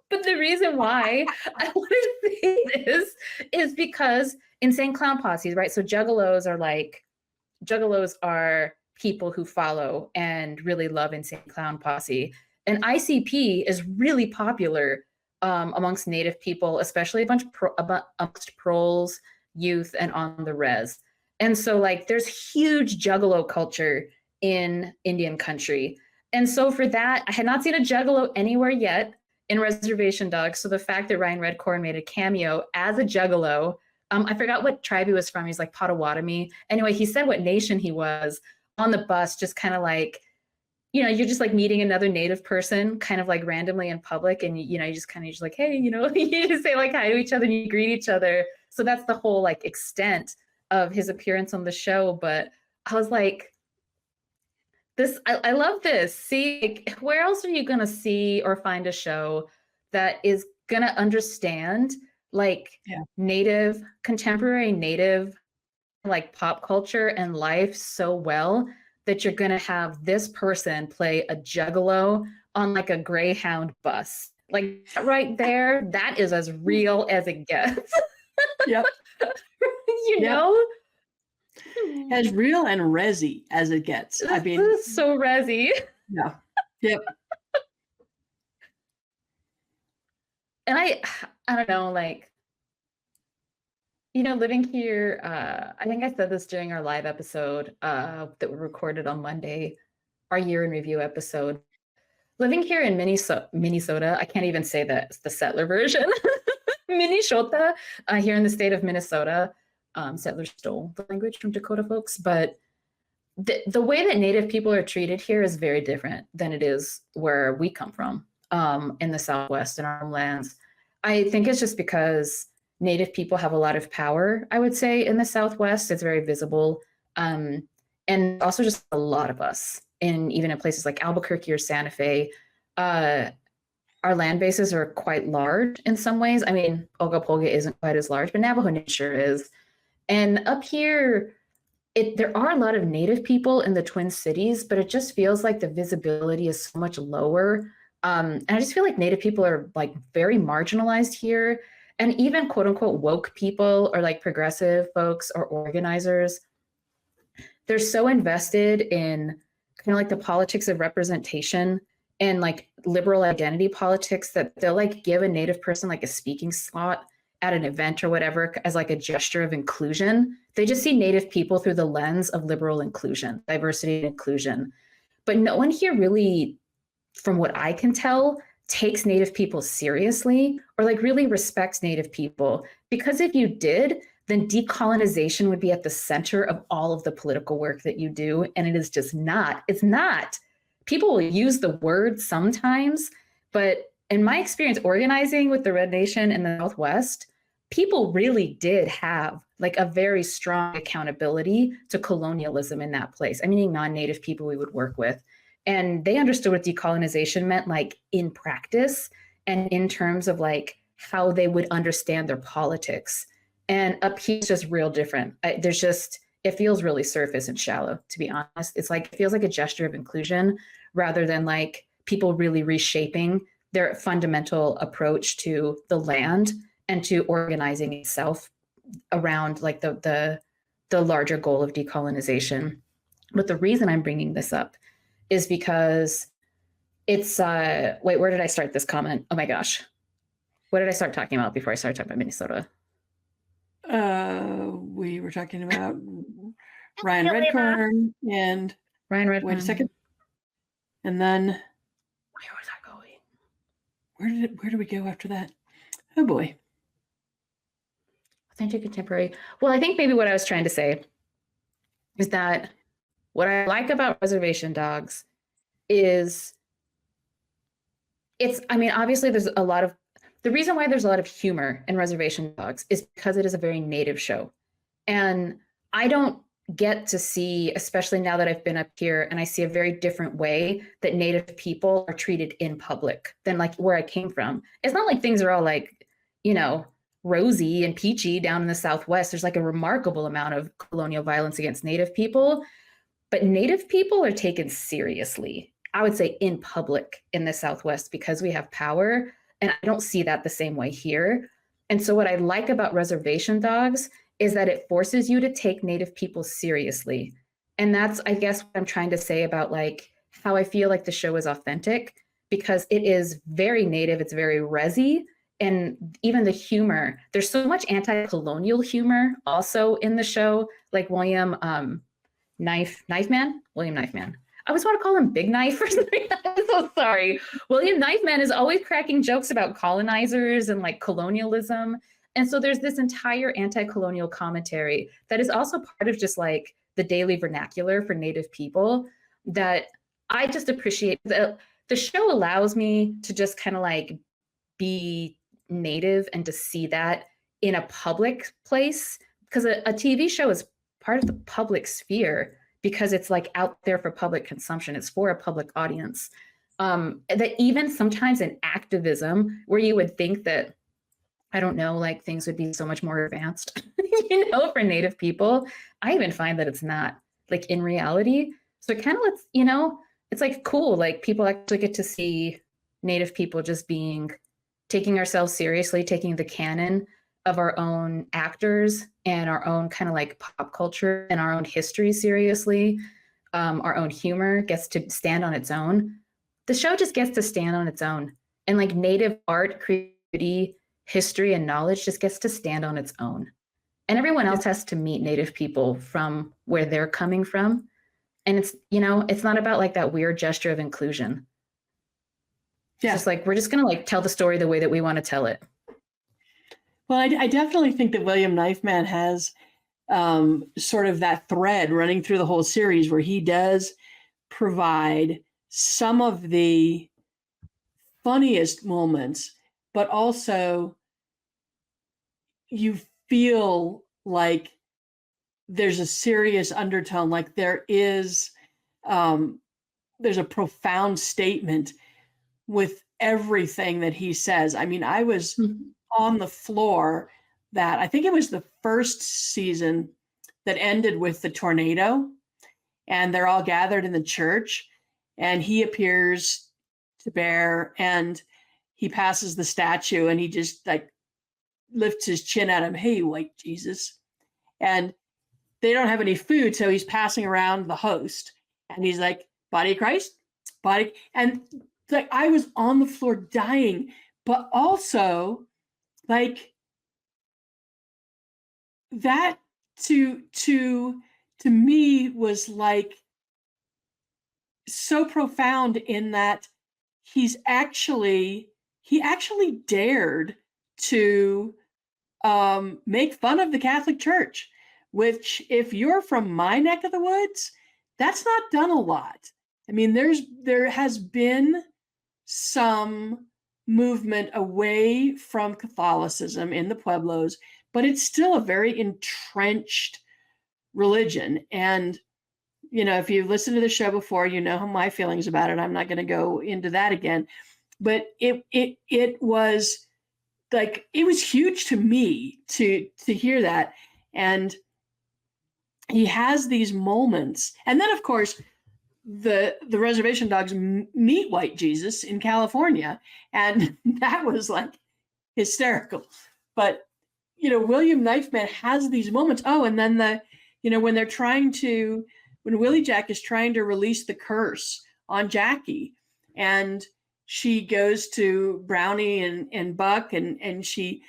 But the reason why I want to say this is because insane clown posses, right? So juggalos are people who follow and really love Insane Clown Posse. And ICP is really popular amongst Native people, especially amongst proles, youth, and on the res. And so like there's huge juggalo culture in Indian country. And so for that, I had not seen a juggalo anywhere yet in Reservation Dogs. So the fact that Ryan Redcorn made a cameo as a juggalo, I forgot what tribe he was from. He's like Potawatomi. Anyway, he said what nation he was on the bus, just kind of like, you know, you're just like meeting another Native person kind of like randomly in public. And, you know, you just kind of just like, hey, you know, you just say like hi to each other and you greet each other. So that's the whole like extent of his appearance on the show. But I was like, I love this. See, like, where else are you going to see or find a show that is going to understand like Native, contemporary Native, like pop culture and life so well that you're going to have this person play a juggalo on like a Greyhound bus. Like right there, that is as real as it gets. Yep. You know? As real and resi as it gets. I mean, so resi. Yeah. Yep. And I don't know, like, you know, living here, I think I said this during our live episode that we recorded on Monday, our year in review episode. Living here in Minnesota, I can't even say that it's the settler version. Minnesota, here in the state of Minnesota. Settlers stole the language from Dakota folks, but the way that Native people are treated here is very different than it is where we come from in the Southwest, in our homelands. I think it's just because Native people have a lot of power, I would say, in the Southwest. It's very visible. And also just a lot of us, even in places like Albuquerque or Santa Fe. Our land bases are quite large in some ways. I mean, Ogopoga isn't quite as large, but Navajo Nation sure is. And up here, there are a lot of Native people in the Twin Cities, but it just feels like the visibility is so much lower. And I just feel like Native people are like very marginalized here. And even quote unquote woke people or like progressive folks or organizers, they're so invested in kind of like the politics of representation and like liberal identity politics that they'll like give a Native person like a speaking slot at an event or whatever as like a gesture of inclusion. They just see Native people through the lens of liberal inclusion, diversity and inclusion. But no one here really, from what I can tell, takes Native people seriously or like really respects Native people. Because if you did, then decolonization would be at the center of all of the political work that you do. And it is just not. It's not. People will use the word sometimes, but in my experience organizing with the Red Nation in the Southwest, people really did have like a very strong accountability to colonialism in that place. I mean, non-Native people we would work with. And they understood what decolonization meant, like in practice and in terms of like how they would understand their politics. And up here, it's just real different. It feels really surface and shallow, to be honest. It's like, it feels like a gesture of inclusion rather than like people really reshaping their fundamental approach to the land and to organizing itself around like the larger goal of decolonization. But the reason I'm bringing this up is because it's, wait, where did I start this comment? Oh my gosh. What did I start talking about before I started talking about Minnesota? We were talking about Ryan Redcorn and Ryan Redcorn. Wait a second. And then Where was I going? where did we go after that? Oh boy. Authentic contemporary. Well, I think maybe what I was trying to say is that what I like about Reservation Dogs is I mean, obviously there's a lot of, the reason why there's a lot of humor in Reservation Dogs is because it is a very native show. And I don't get to see, especially now that I've been up here, and I see a very different way that Native people are treated in public than like where I came from. It's not like things are all like, you know, rosy and peachy down in the Southwest. There's like a remarkable amount of colonial violence against Native people, but Native people are taken seriously, I would say, in public in the Southwest because we have power. And I don't see that the same way here. And so, what I like about Reservation Dogs is that it forces you to take Native people seriously. And that's, I guess, what I'm trying to say about like how I feel like the show is authentic because it is very Native, it's very resi. And even the humor, there's so much anti colonial humor also in the show, like William Knife Man. I always want to call him Big Knife or something. I'm so sorry. William Knifeman is always cracking jokes about colonizers and like colonialism. And so there's this entire anti-colonial commentary that is also part of just like the daily vernacular for Native people that I just appreciate. The show allows me to just kind of like be Native and to see that in a public place because a TV show is part of the public sphere because it's like out there for public consumption. It's for a public audience. That even sometimes in activism, where you would think that, I don't know, like things would be so much more advanced, you know, for Native people, I even find that it's not like in reality. So it kind of lets, you know, it's like cool. Like people actually get to see Native people just taking ourselves seriously, taking the canon of our own actors and our own kind of like pop culture and our own history seriously. Our own humor gets to stand on its own. The show just gets to stand on its own. And like Native art, creativity, history, and knowledge just gets to stand on its own. And everyone else has to meet Native people from where they're coming from. And it's, you know, it's not about like that weird gesture of inclusion. It's just like, we're just going to like tell the story the way that we want to tell it. Well, I definitely think that William Knifeman has sort of that thread running through the whole series where he does provide some of the funniest moments, but also you feel like there's a serious undertone, like there's a profound statement with everything that he says. I mean, I was on the floor that I think it was the first season that ended with the tornado, and they're all gathered in the church, and he appears to Bear, and he passes the statue, and he just like lifts his chin at him. Hey, white Jesus. And they don't have any food, so he's passing around the host, and he's like, body of Christ, body. And like I was on the floor dying, but also like that to me was like so profound in that he actually dared to make fun of the Catholic Church, which if you're from my neck of the woods, that's not done a lot. I mean, there has been some movement away from Catholicism in the Pueblos, but it's still a very entrenched religion. And, you know, if you've listened to the show before, you know my feelings about it. I'm not going to go into that again. But it was like, it was huge to me to hear that. And he has these moments. And then, of course, the Reservation Dogs meet white Jesus in California. And that was like hysterical. But, you know, William Knifeman has these moments. Oh, and then when Willie Jack is trying to release the curse on Jackie, and she goes to Brownie and Buck, and she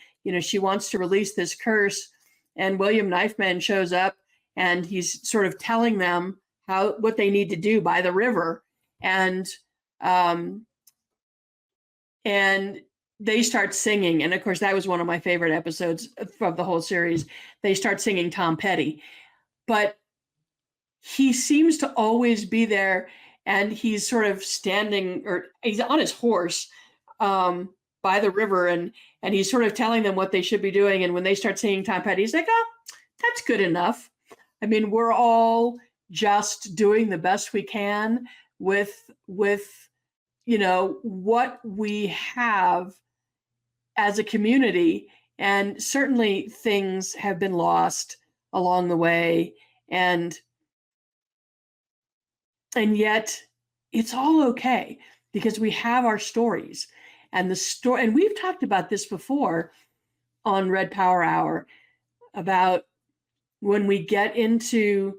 wants to release this curse, and William Knifeman shows up, and he's sort of telling them what they need to do by the river. and um, and they start singing. And of course, that was one of my favorite episodes of the whole series. They start singing Tom Petty, but he seems to always be there, and he's sort of standing, or he's on his horse by the river, and he's sort of telling them what they should be doing. And when they start singing Tom Petty, he's like, oh, that's good enough. I mean, we're all just doing the best we can with what we have as a community. And certainly things have been lost along the way, and yet it's all okay because we have our stories. And and we've talked about this before on Red Power Hour, about when we get into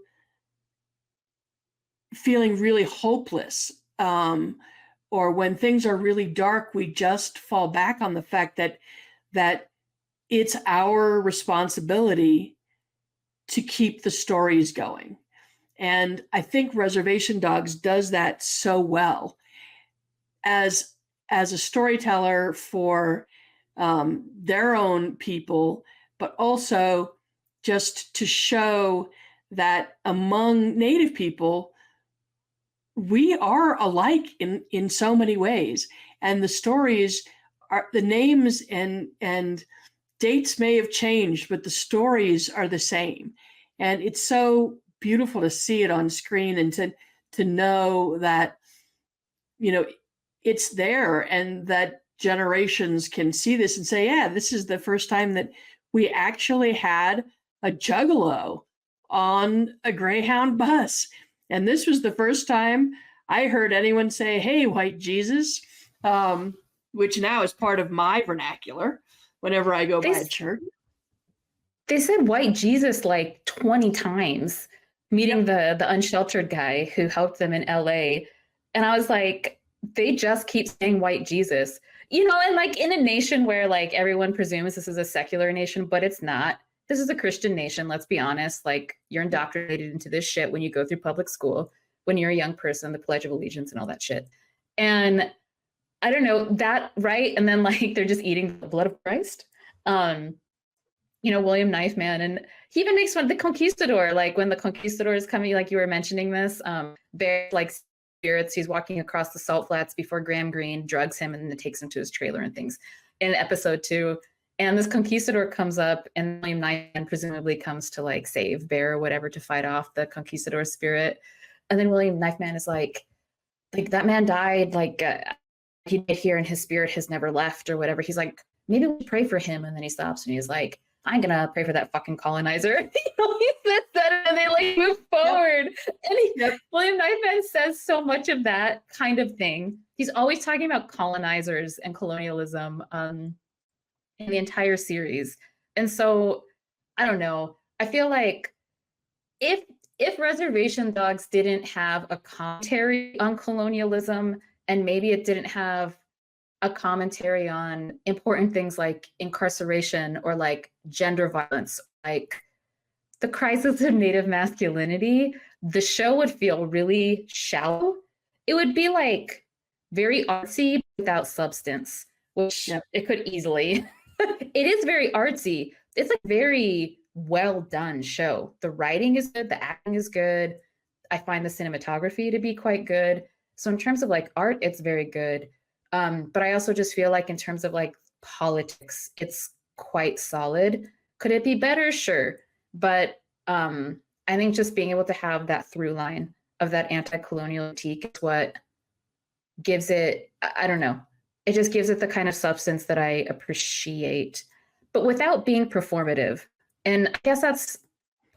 feeling really hopeless, or when things are really dark, we just fall back on the fact that it's our responsibility to keep the stories going. And I think Reservation Dogs does that so well as a storyteller for their own people, but also just to show that among Native people, we are alike in so many ways. And the stories are, the names and dates may have changed, but the stories are the same. And it's so beautiful to see it on screen, and to know that, it's there, and that generations can see this and say, yeah, this is the first time that we actually had a juggalo on a Greyhound bus. And this was the first time I heard anyone say, hey, white Jesus, which now is part of my vernacular whenever I go by a church. They said white Jesus like 20 times, meeting the unsheltered guy who helped them in LA. And I was like, they just keep saying white Jesus, and like in a nation where like everyone presumes this is a secular nation, but it's not. This is a Christian nation. Let's be honest. Like, you're indoctrinated into this shit when you go through public school, when you're a young person, the Pledge of Allegiance and all that shit. And I don't know that, right? And then like they're just eating the blood of Christ. William Knifeman, and he even makes fun of the conquistador. Like when the conquistador is coming, like you were mentioning this, they're like spirits. He's walking across the salt flats before Graham Greene drugs him and then takes him to his trailer and things in episode 2. And this conquistador comes up, and William Knifeman presumably comes to like save Bear or whatever, to fight off the conquistador spirit. And then William Knifeman is like that man died, he died here and his spirit has never left or whatever. He's like, maybe we pray for him. And then he stops and he's like, I'm gonna pray for that fucking colonizer. He says that, and they like move forward. And William Knifeman says so much of that kind of thing. He's always talking about colonizers and colonialism in the entire series. And so I don't know. I feel like if Reservation Dogs didn't have a commentary on colonialism, and maybe it didn't have a commentary on important things like incarceration or like gender violence, like the crisis of Native masculinity, the show would feel really shallow. It would be like very artsy without substance, which it could easily. It is very artsy. It's a very well done show. The writing is good. The acting is good. I find the cinematography to be quite good. So in terms of like art, it's very good. But I also just feel like in terms of like politics, it's quite solid. Could it be better? Sure. But I think just being able to have that through line of that anti-colonial critique is what gives it, I don't know, it just gives it the kind of substance that I appreciate, but without being performative. And I guess that's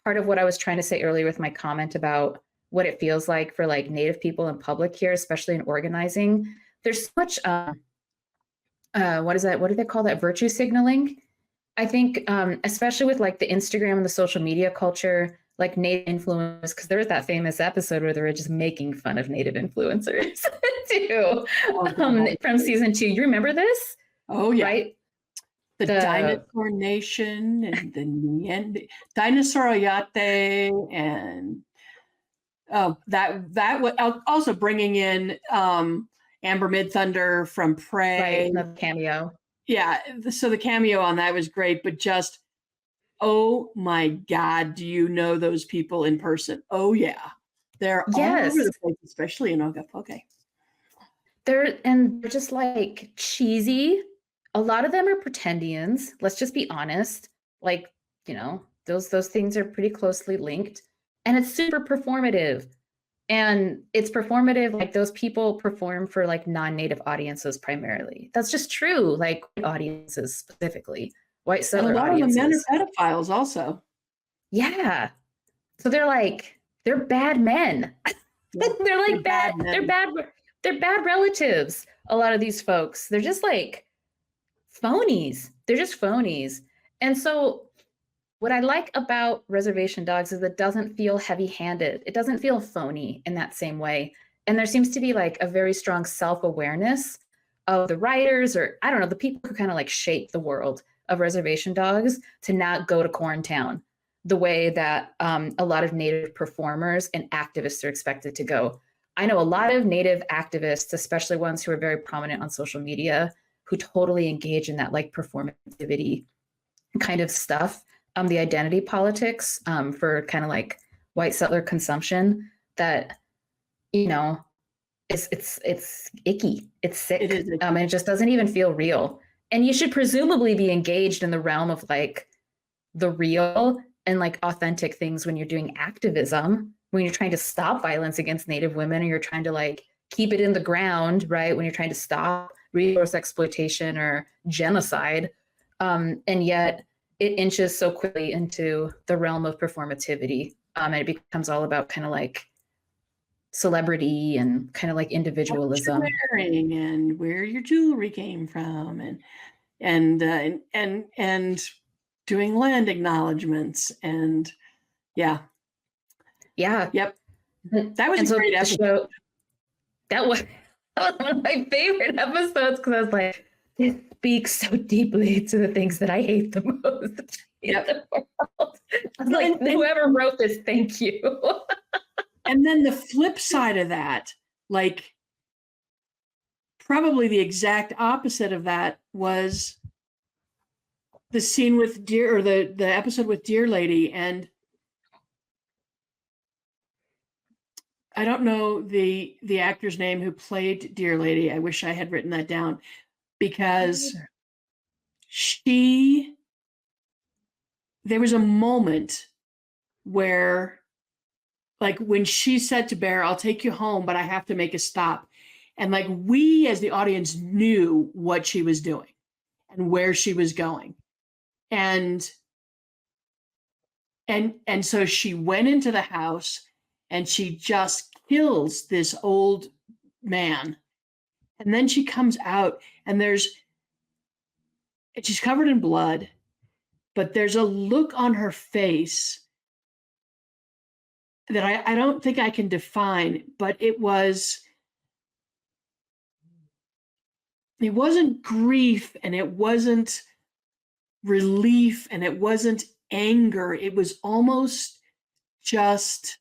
part of what I was trying to say earlier with my comment about what it feels like for like Native people in public here, especially in organizing. There's so much, what is that? What do they call that? Virtue signaling. I think, especially with like the Instagram and the social media culture, like Native influencers, because there was that famous episode where they were just making fun of Native influencers too, from season 2. You remember this? Oh yeah. Right? The Dinosaur Nation and the Dinosaur Oyate and Oh, that was also bringing in Amber Midthunder from Prey. Right, another cameo. Yeah, so the cameo on that was great, but just, oh my God, do you know those people in person? Oh yeah, they're all over Yes. the place, especially in Ogopoke. They're just like cheesy. A lot of them are pretendians. Let's just be honest. Like, those things are pretty closely linked. And it's super performative. And it's performative, like those people perform for like non-native audiences primarily. That's just true, like audiences specifically, white And a settler lot of the men are audiences. pedophiles also. Yeah. So they're bad men. Yeah, They're like bad, men. they're bad relatives. A lot of these folks, they're just like phonies. They're just phonies. And so what I like about Reservation Dogs is it doesn't feel heavy-handed. It doesn't feel phony in that same way. And there seems to be like a very strong self-awareness of the writers, or I don't know, the people who kind of like shape the world of Reservation Dogs to not go to Corntown the way that a lot of Native performers and activists are expected to go. I know a lot of Native activists, especially ones who are very prominent on social media, who totally engage in that like performativity kind of stuff, the identity politics for kind of like white settler consumption that, you know, it's icky, it's sick, It is. and it just doesn't even feel real. And you should presumably be engaged in the realm of like the real and like authentic things when you're doing activism, when you're trying to stop violence against Native women, or you're trying to like keep it in the ground, right? When you're trying to stop resource exploitation or genocide. And yet it inches so quickly into the realm of performativity. And it becomes all about kind of like celebrity and kind of like individualism. What you're wearing and where your jewelry came from, and doing land acknowledgments, and yeah, Yeah. yep, that was And a so great the episode. show, that was, that was one of my favorite episodes because I was like, this speaks so deeply to the things that I hate the most in Yep. the world. I was like, whoever wrote this, thank you. And then the flip side of that, like probably the exact opposite of that, was the scene with Dear, or the episode with Dear Lady. And I don't know the actor's name who played Dear Lady. I wish I had written that down, because there was a moment where, like, when she said to Bear, I'll take you home, but I have to make a stop. And like, we as the audience knew what she was doing and where she was going. And so she went into the house and she just kills this old man. And then she comes out and she's covered in blood, but there's a look on her face that I don't think I can define, but it wasn't grief, and it wasn't relief, and it wasn't anger. It was almost just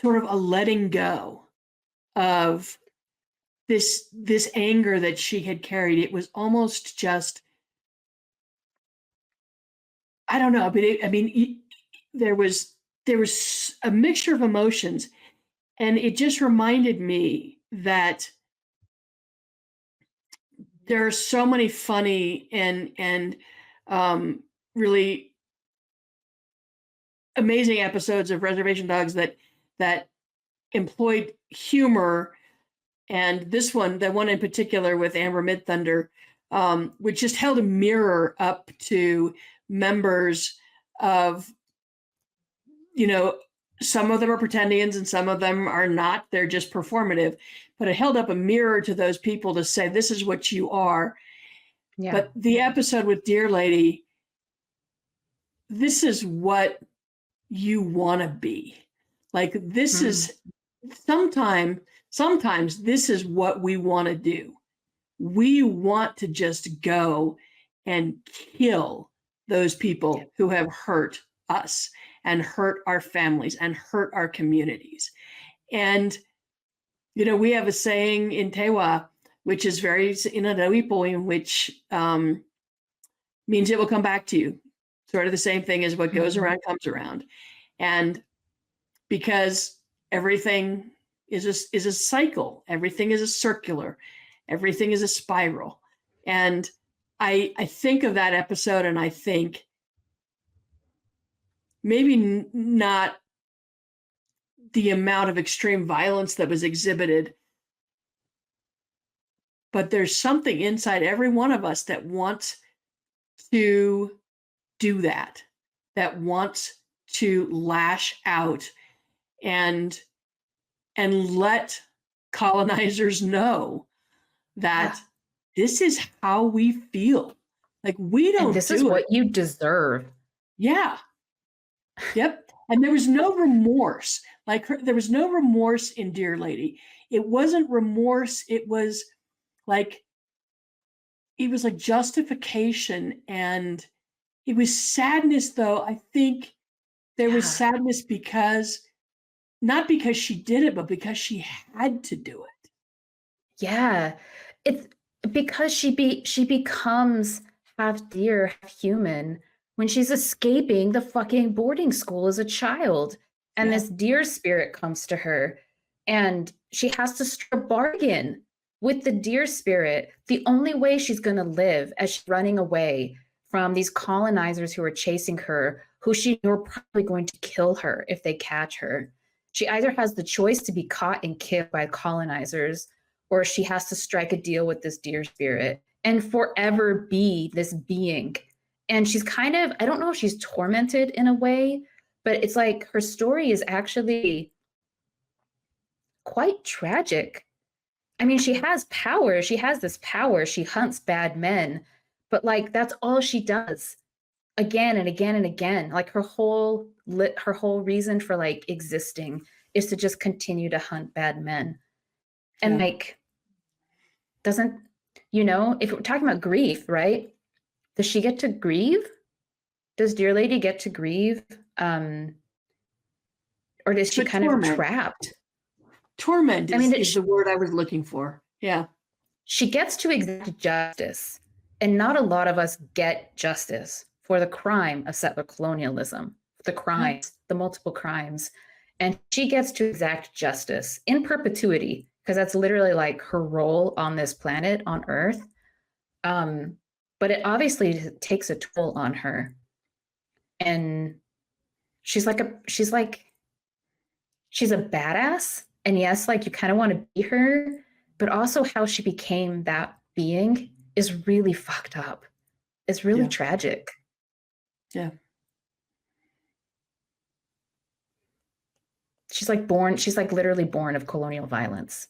sort of a letting go of this anger that she had carried. It was almost just, I don't know, but there was a mixture of emotions, and it just reminded me that there are so many funny and really amazing episodes of Reservation Dogs that employed humor. And this one, the one in particular with Amber Midthunder, which just held a mirror up to members of, some of them are pretendians and some of them are not. They're just performative. But it held up a mirror to those people to say, this is what you are. Yeah. But the episode with Dear Lady, this is what you want to be. Like, this is sometimes this is what we want to do. We want to just go and kill those people who have hurt us and hurt our families and hurt our communities. And, we have a saying in Tewa, which is very Inadawipo, which means it will come back to you. Sort of the same thing as what goes around comes around. And because everything is a cycle, everything is a circular, everything is a spiral. And I think of that episode and I think maybe not the amount of extreme violence that was exhibited, but there's something inside every one of us that wants to do that wants to lash out and let colonizers know that this is how we feel. Like, we don't. And this is what you deserve. Yeah. Yep. And there was no remorse. There was no remorse in Dear Lady. It wasn't remorse. It was like justification, and it was sadness, though. I think there was sadness not because she did it, but because she had to do it. Yeah. It's because she becomes half deer, half human when she's escaping the fucking boarding school as a child. And this deer spirit comes to her and she has to strike a bargain with the deer spirit. The only way she's going to live as she's running away from these colonizers who are chasing her, who she knew are probably going to kill her if they catch her. She either has the choice to be caught and killed by colonizers, or she has to strike a deal with this deer spirit and forever be this being. And she's kind of, I don't know if she's tormented in a way, but it's like her story is actually quite tragic. I mean, she has power. She has this power. She hunts bad men, but that's all she does again and again and again. Her whole reason for existing is to just continue to hunt bad men. And doesn't, if we're talking about grief, right? Does she get to grieve? Does Dear Lady get to grieve? Or is she kind of trapped? Torment is the word I was looking for. Yeah. She gets to exact justice. And not a lot of us get justice for the crime of settler colonialism, the crimes, the multiple crimes. And she gets to exact justice in perpetuity, because that's literally her role on this planet, on Earth. But it obviously takes a toll on her. And she's a badass. And yes, you kind of want to be her, but also how she became that being is really fucked up. It's really tragic. Yeah. She's literally born of colonial violence.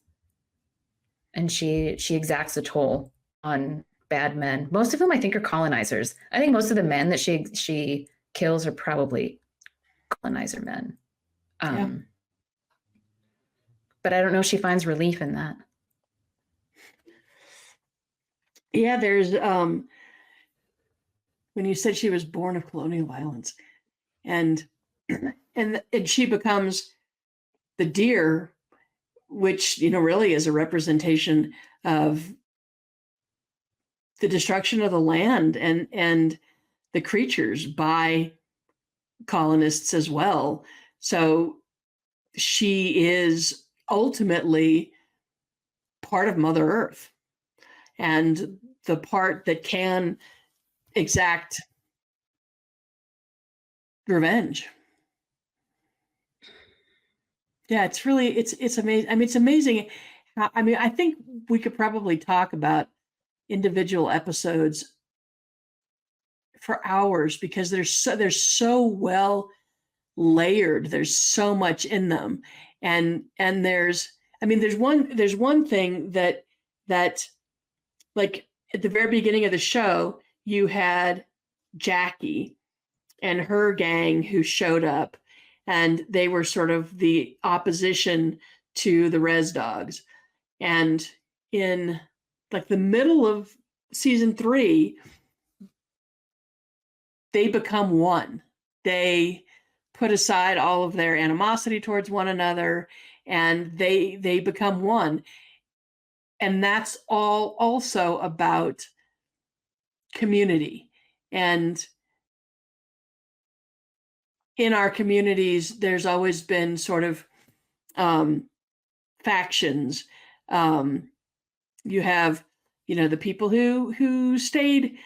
And she exacts a toll on bad men, most of whom I think are colonizers. I think most of the men that she kills are probably colonizer men. But I don't know if she finds relief in that. Yeah, there's when you said she was born of colonial violence, and she becomes the deer, which really is a representation of the destruction of the land and the creatures by colonists as well. So she is ultimately part of Mother Earth, and the part that can exact revenge. Yeah, it's really, it's amazing. I mean, it's amazing. I think we could probably talk about individual episodes for hours, because they're so well layered. There's so much in them. And there's one thing that at the very beginning of the show, you had Jackie and her gang who showed up, and they were sort of the opposition to the Res Dogs. And in the middle of season 3, they become one. They put aside all of their animosity towards one another, and they become one. And that's all also about community. And in our communities, there's always been sort of factions. You have, the people who stayed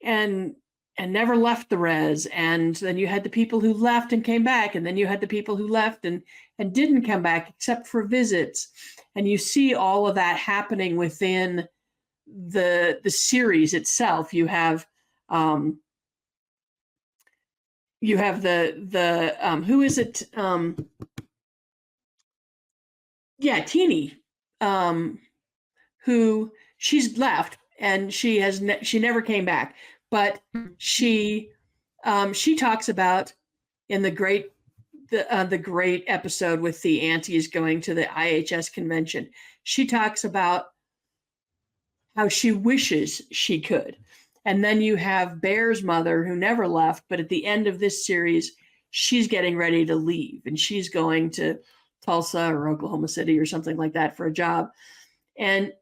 and never left the res, and then you had the people who left and came back, and then you had the people who left and didn't come back except for visits. And you see all of that happening within the series itself. You have the who is it? Teeny, who she's left and she never came back, but she talks about in the great episode with the aunties going to the IHS convention. She talks about how she wishes she could. And then you have Bear's mother, who never left, but at the end of this series, she's getting ready to leave, and she's going to Tulsa or Oklahoma City or something like that for a job. And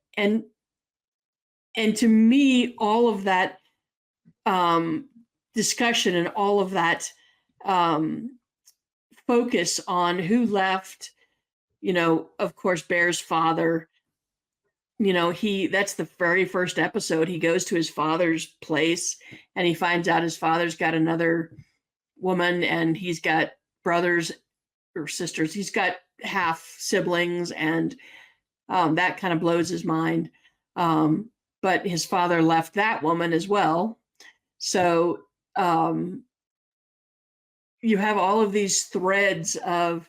to me, all of that discussion and all of that focus on who left, of course, Bear's father, that's the very first episode. He goes to his father's place and he finds out his father's got another woman, and he's got brothers or sisters. He's got half siblings, and that kind of blows his mind. But his father left that woman as well. So you have all of these threads of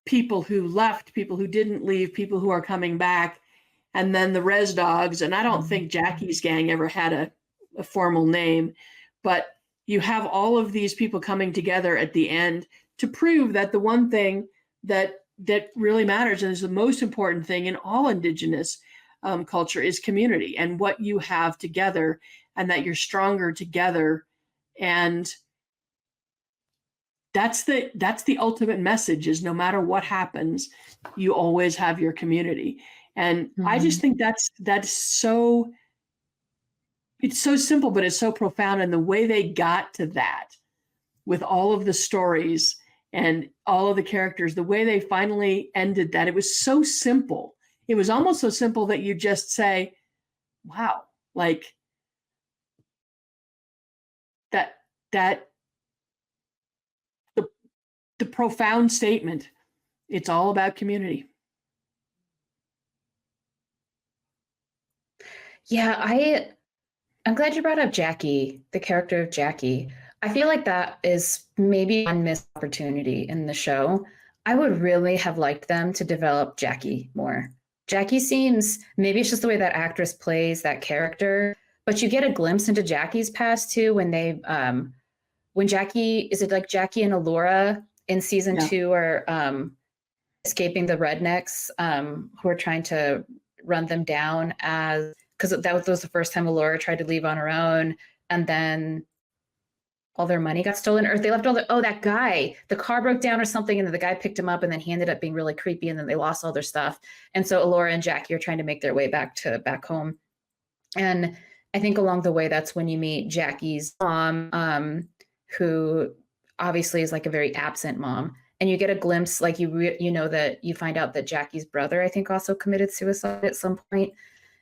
people who left, people who didn't leave, people who are coming back, and then the Res Dogs. And I don't think Jackie's gang ever had a formal name, but you have all of these people coming together at the end to prove that the one thing that really matters and is the most important thing in all Indigenous culture is community, and what you have together, and that you're stronger together. And that's the ultimate message, is no matter what happens, you always have your community. And I just think that's so, it's so simple, but it's so profound. And the way they got to that with all of the stories and all of the characters, the way they finally ended that, it was so simple. It was almost so simple that you just say, wow, like that the profound statement, it's all about community. Yeah, I'm glad you brought up Jackie, the character of Jackie. I feel like that is maybe one missed opportunity in the show. I would really have liked them to develop Jackie more. Jackie seems, maybe it's just the way that actress plays that character, but you get a glimpse into Jackie's past too when Jackie, is it like Jackie and Alora in season 2 are escaping the rednecks who are trying to run them down, because that was the first time Alora tried to leave on her own, and then all their money got stolen, or they left that guy, the car broke down or something, and then the guy picked him up, and then he ended up being really creepy, and then they lost all their stuff. And so Alora and Jackie are trying to make their way back home. And I think along the way, that's when you meet Jackie's mom, who obviously is like a very absent mom. And you get a glimpse, like that you find out that Jackie's brother, I think, also committed suicide at some point.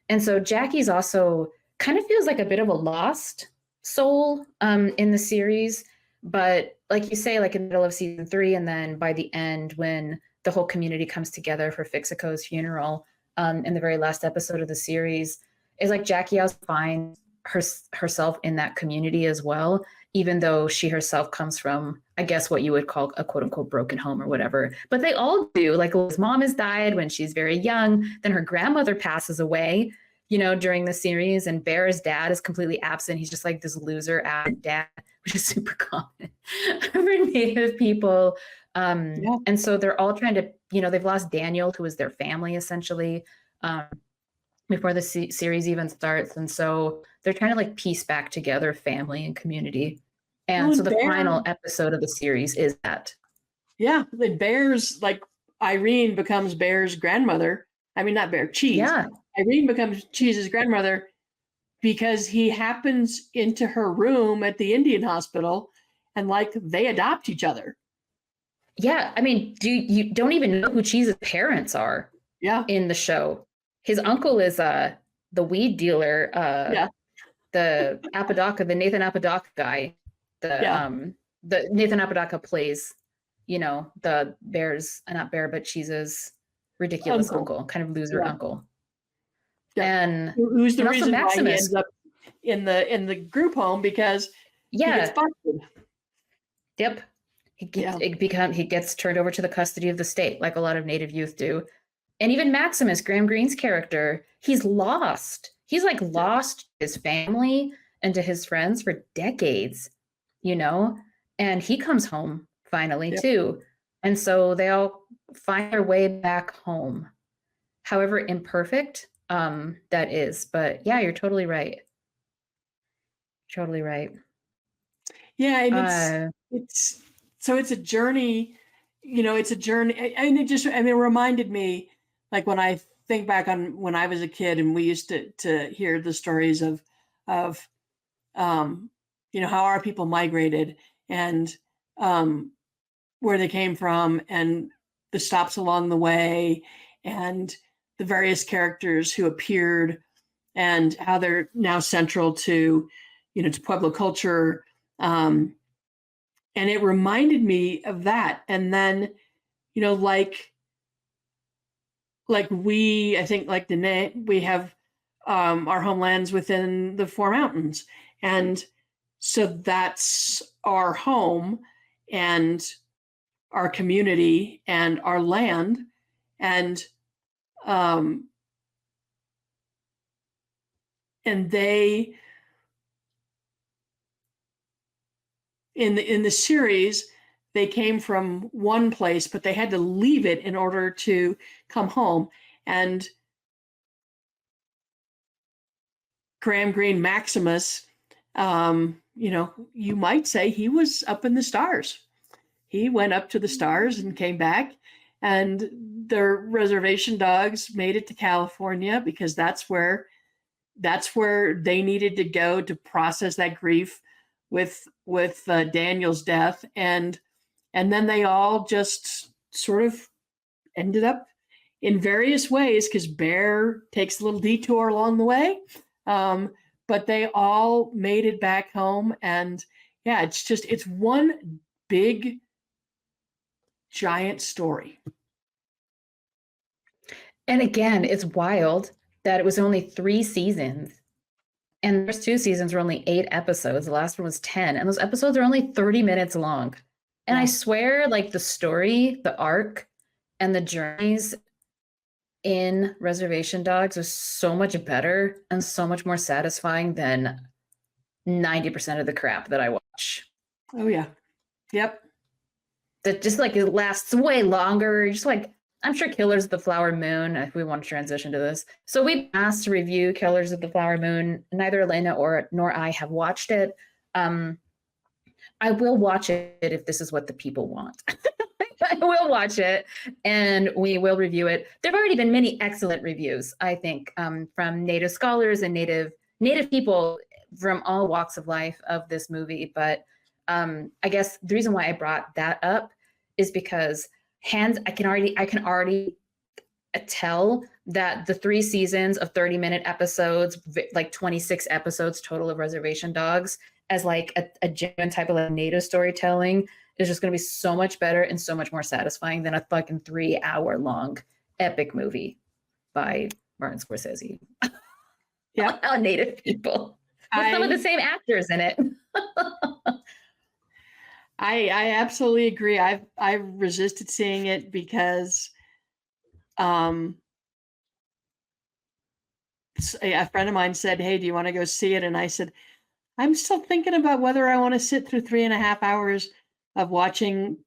And so Jackie's also kind of feels like a bit of a lost soul in the series. But like you say, like in the middle of season 3, and then by the end, when the whole community comes together for Fixico's funeral in the very last episode of the series, is like Jackie also finds herself in that community as well, even though she herself comes from, I guess, what you would call a quote unquote broken home or whatever. But they all do. Like Liz' mom has died when she's very young. Then her grandmother passes away, during the series, and Bear's dad is completely absent. He's just like this loser absent dad, which is super common for Native people. And so they're all trying to, they've lost Daniel, who is their family essentially. before the series even starts. And so they're trying to like piece back together family and community. And Well, so and the Bear, final episode of the series is that. yeah, the Bear's like Irene becomes Bear's grandmother. I mean, not Bear, Cheese. Yeah. Irene becomes Cheese's grandmother because he happens into her room at the Indian hospital and like they adopt each other. Yeah. I mean, you don't even know who Cheese's parents are Yeah. in the show. His uncle is the weed dealer, Yeah. the Apodaca, the Nathan Apodaca guy. Yeah. The Nathan Apodaca plays, the Bear's, not Bear, but Cheese's ridiculous uncle, kind of loser uncle. Yeah. And who's the and also reason why he Maximus. ends up in the group home because he gets busted. Yep. He gets turned over to the custody of the state, like a lot of Native youth do. And even Maximus, Graham Greene's character, he's lost. He's like lost his family and to his friends for decades, and he comes home finally too. And so they all find their way back home, however imperfect that is. But yeah, you're totally right. Totally right. Yeah, and it's a journey, it's a journey. And it reminded me, like when I think back on when I was a kid and we used to hear the stories of how our people migrated and where they came from and the stops along the way and the various characters who appeared and how they're now central to Pueblo culture. And it reminded me of that. And then, I think like we have our homelands within the Four Mountains. And so that's our home and our community and our land. And they, in the series, they came from one place, but they had to leave it in order to come home. And Graham Greene Maximus, you might say he was up in the stars. He went up to the stars and came back, and the reservation dogs made it to California because that's where they needed to go to process that grief with Daniel's death, and then they all just sort of ended up in various ways because Bear takes a little detour along the way, but they all made it back home. And yeah, it's one big giant story. And again, it's wild that it was only 3 seasons. And the first 2 seasons were only 8 episodes. The last one was 10. And those episodes are only 30 minutes long. And I swear, like the story, the arc, and the journeys in Reservation Dogs are so much better and so much more satisfying than 90% of the crap that I watch. Oh, yeah. Yep. That just like it lasts way longer. Just like, I'm sure Killers of the Flower Moon, if we want to transition to this. So we asked to review Killers of the Flower Moon. Neither Elena nor I have watched it. I will watch it if this is what the people want. I will watch it and we will review it. There have already been many excellent reviews, I think, from Native scholars and Native people from all walks of life of this movie. But I guess the reason why I brought that up is because I can already tell that the 3 seasons of 30-minute episodes, like 26 episodes total of Reservation Dogs, as like a genuine type of like Native storytelling is just going to be so much better and so much more satisfying than a fucking 3-hour-long epic movie by Martin Scorsese. Yeah, Native people with some of the same actors in it. I absolutely agree. I've resisted seeing it because a friend of mine said, "Hey, do you want to go see it?" And I said, "I'm still thinking about whether I want to sit through 3.5 hours of watching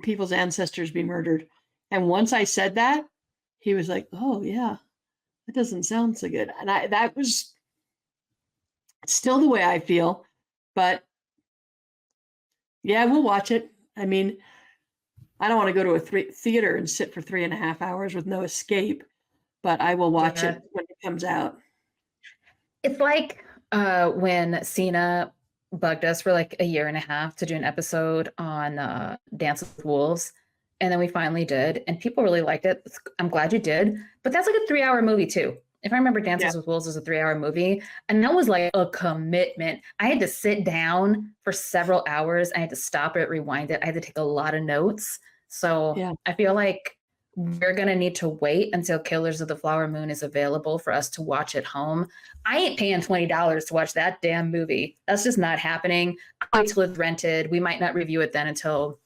people's ancestors be murdered." And once I said that, he was like, "Oh yeah, that doesn't sound so good. And that was still the way I feel, but yeah, we'll watch it. I mean, I don't want to go to a theater and sit for 3.5 hours with no escape, but I will watch Yeah. it when it comes out. It's like when Cena bugged us for like a year and a half to do an episode on Dance with Wolves. And then we finally did. And people really liked it. I'm glad you did. But that's like a 3-hour movie too. If I remember, Dances with Wolves was a 3-hour movie. And that was like a commitment. I had to sit down for several hours. I had to stop it, rewind it. I had to take a lot of notes. So I feel like we're going to need to wait until Killers of the Flower Moon is available for us to watch at home. I ain't paying $20 to watch that damn movie. That's just not happening. I'll wait till it's rented. We might not review it then until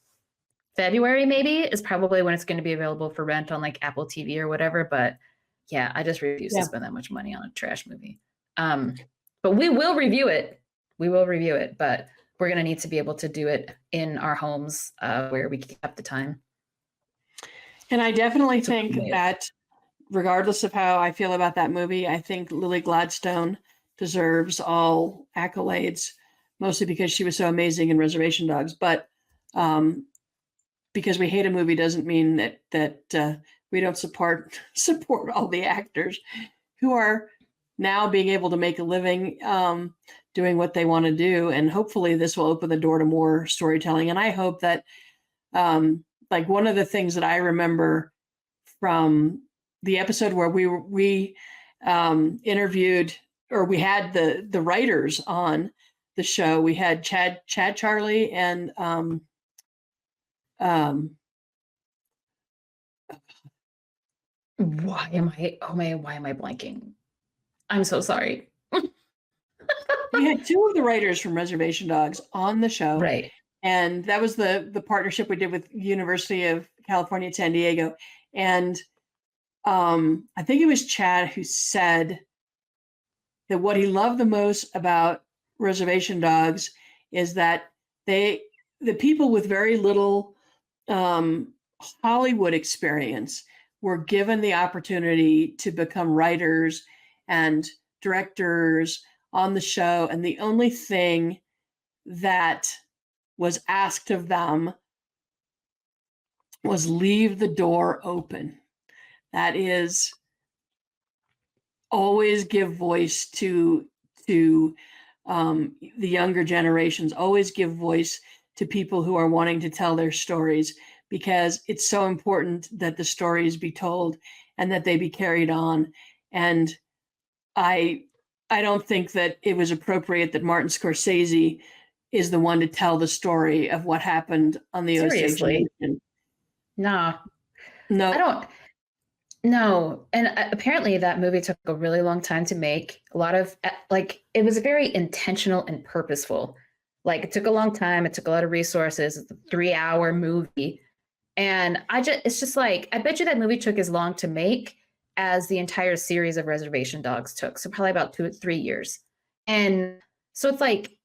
February, maybe, is probably when it's going to be available for rent on like Apple TV or whatever. But yeah, I just refuse to spend that much money on a trash movie. But we will review it. We will review it, but we're going to need to be able to do it in our homes where we have the time. And I definitely think that regardless of how I feel about that movie, I think Lily Gladstone deserves all accolades, mostly because she was so amazing in Reservation Dogs. But because we hate a movie doesn't mean that we don't support all the actors who are now being able to make a living doing what they want to do. And hopefully this will open the door to more storytelling. And I hope that like one of the things that I remember from the episode where we interviewed, or we had the writers on the show, we had Chad Charlie and why am I blanking? I'm so sorry. We had two of the writers from Reservation Dogs on the show. Right. And that was the partnership we did with University of California at San Diego. And I think it was Chad who said that what he loved the most about Reservation Dogs is that the people with very little Hollywood experience were given the opportunity to become writers and directors on the show. And the only thing that was asked of them was leave the door open. That is, always give voice to the younger generations, always give voice to people who are wanting to tell their stories, because it's so important that the stories be told and that they be carried on. And I don't think that it was appropriate that Martin Scorsese is the one to tell the story of what happened on the Osage Nation. No, I don't. No. And apparently that movie took a really long time to make. A lot of it was very intentional and purposeful. Like, it took a long time. It took a lot of resources. It's a 3-hour movie. And it's just like, I bet you that movie took as long to make as the entire series of Reservation Dogs took. So probably about 2 or 3 years. And so it's like,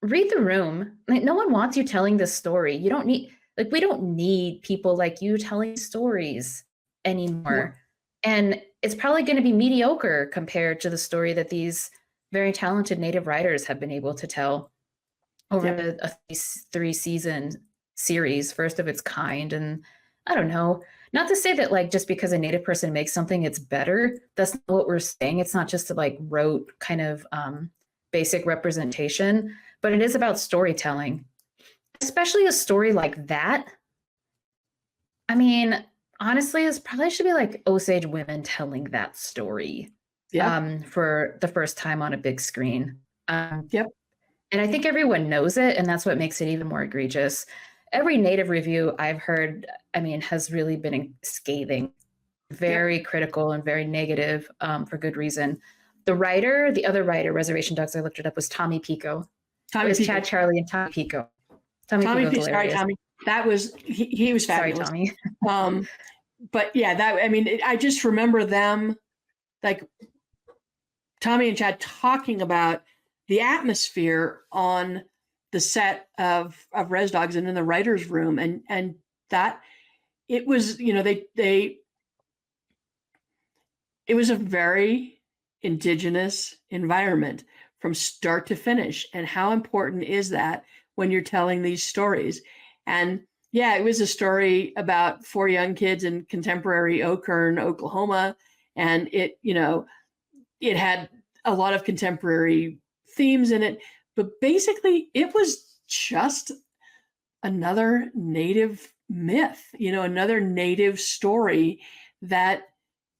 read the room. Like, no one wants you telling this story. You don't need, we don't need people like you telling stories anymore. Yeah. And it's probably going to be mediocre compared to the story that these very talented Native writers have been able to tell over a 3-season series, first of its kind. And I don't know, not to say that just because a Native person makes something, it's better. That's not what we're saying. It's not just a rote kind of basic representation, but it is about storytelling, especially a story like that. I mean, honestly, this probably should be Osage women telling that story for the first time on a big screen. And I think everyone knows it, and that's what makes it even more egregious. Every Native review I've heard, has really been scathing, very critical and very negative for good reason. The other writer, Reservation Dogs, I looked it up, was Tommy Pico. It was Chad Charlie and Tommy Pico. Tommy Pico, sorry, Tommy. That was, he was fabulous. Sorry, Tommy. But yeah, I just remember them, Tommy and Chad talking about the atmosphere on the set of Res Dogs and in the writer's room. And that it was, it it was a very indigenous environment from start to finish. And how important is that when you're telling these stories? And yeah, it was a story about 4 young kids in contemporary Okern, Oklahoma. And it, it had a lot of contemporary themes in it, but basically it was just another Native myth, another Native story that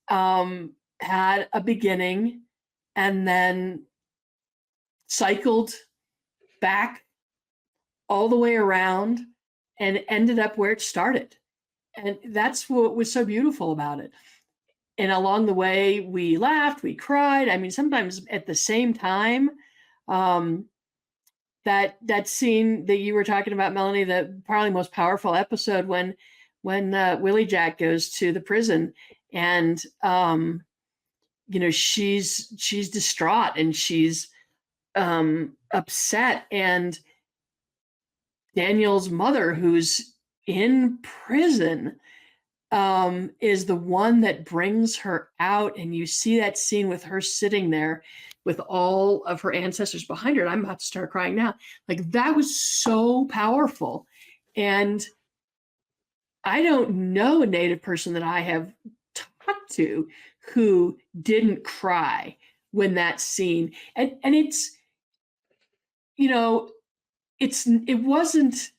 had a beginning and then cycled back all the way around and ended up where it started. And that's what was so beautiful about it. And along the way, we laughed, we cried. I mean, sometimes at the same time. That scene that you were talking about, Melanie, the probably most powerful episode when Willie Jack goes to the prison, and she's distraught and she's upset, and Daniel's mother, who's in prison, is the one that brings her out, and you see that scene with her sitting there with all of her ancestors behind her. And I'm about to start crying now. Like, that was so powerful. And I don't know a Native person that I have talked to who didn't cry when that scene, and it's, it wasn't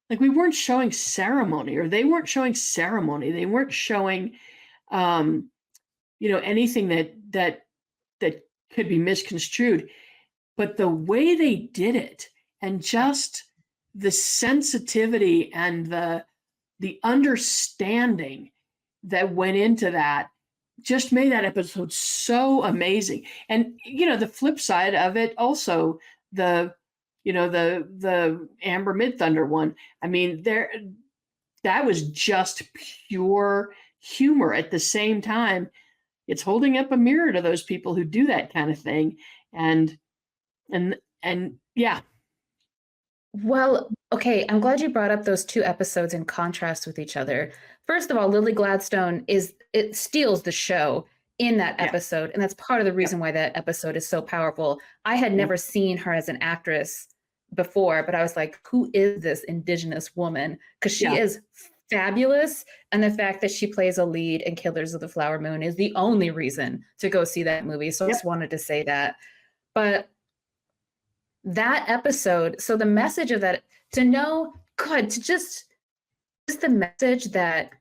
like we weren't showing ceremony, or they weren't showing ceremony. They weren't showing, anything that could be misconstrued. But the way they did it, and just the sensitivity and the understanding that went into that, just made that episode so amazing. And the flip side of it also, the Amber Mid-Thunder one, I mean, that was just pure humor. At the same time, it's holding up a mirror to those people who do that kind of thing. And yeah. Well, okay, I'm glad you brought up those 2 episodes in contrast with each other. First of all, Lily Gladstone it steals the show in that episode, and that's part of the reason why that episode is so powerful. I had never seen her as an actress before, but I was like, who is this Indigenous woman? Because she is fabulous, and the fact that she plays a lead in Killers of the Flower Moon is the only reason to go see that movie. So I just wanted to say that. But that episode, so the message of that, to know, God, to just the message that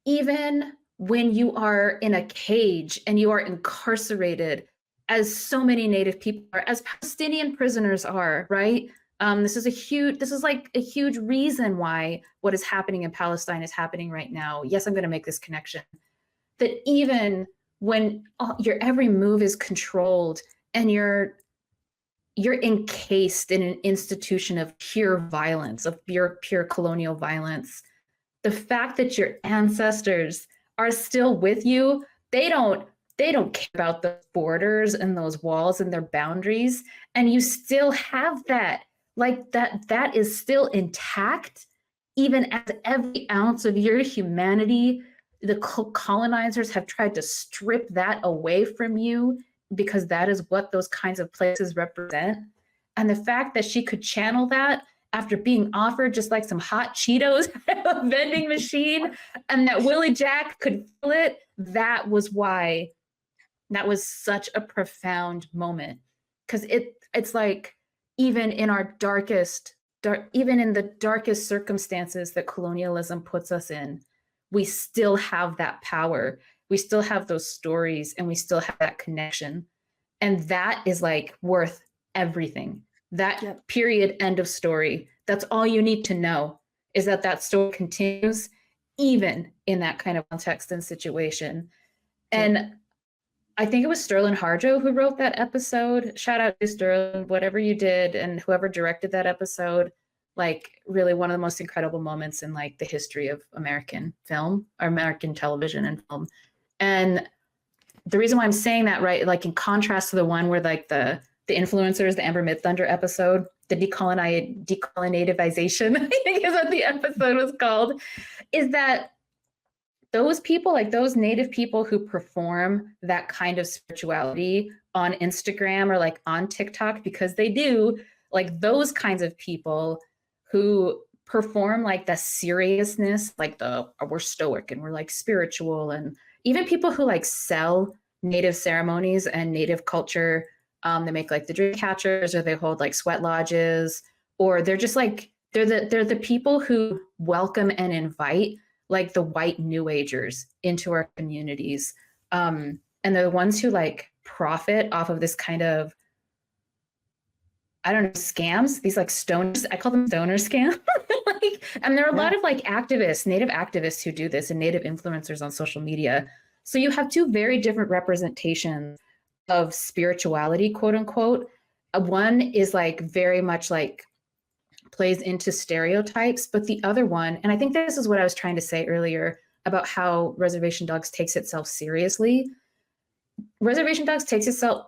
even when you are in a cage and you are incarcerated, as so many Native people are, as Palestinian prisoners are, right? This is like a huge reason why what is happening in Palestine is happening right now. Yes, I'm going to make this connection. That even when your every move is controlled and you're encased in an institution of pure violence, of pure colonial violence, the fact that your ancestors are still with you, they don't care about the borders and those walls and their boundaries, and you still have that. Like that is still intact, even as every ounce of your humanity, the colonizers have tried to strip that away from you, because that is what those kinds of places represent. And the fact that she could channel that after being offered just like some hot Cheetos at a vending machine, and that Willie Jack could feel it, that was such a profound moment. Because it's like, even in our even in the darkest circumstances that colonialism puts us in, we still have that power. We still have those stories, and we still have that connection. And that is like worth everything. That period, end of story. That's all you need to know, is that story continues, even in that kind of context and situation. And I think it was Sterling Harjo who wrote that episode. Shout out to Sterling, whatever you did, and whoever directed that episode. Like, really one of the most incredible moments in like the history of American film, or American television and film. And the reason why I'm saying that, right, like in contrast to the one where like the influencers, the Amber Mid-Thunder episode, the decolonization, I think is what the episode was called, is that those people, like those native people who perform that kind of spirituality on Instagram or like on TikTok, because they do, like those kinds of people who perform like the seriousness, like we're stoic and we're like spiritual, and even people who like sell native ceremonies and native culture. They make like the dream catchers, or they hold like sweat lodges, or they're just like they're the people who welcome and invite like the white new agers into our communities. And they're the ones who like profit off of this kind of, I don't know, scams, these like stoners, I call them stoner scams. Like, and there are a lot of like activists, native activists who do this, and native influencers on social media. So you have two very different representations of spirituality, quote unquote. One is like very much like plays into stereotypes, but the other one, and I think this is what I was trying to say earlier about how Reservation Dogs takes itself seriously. Reservation Dogs takes itself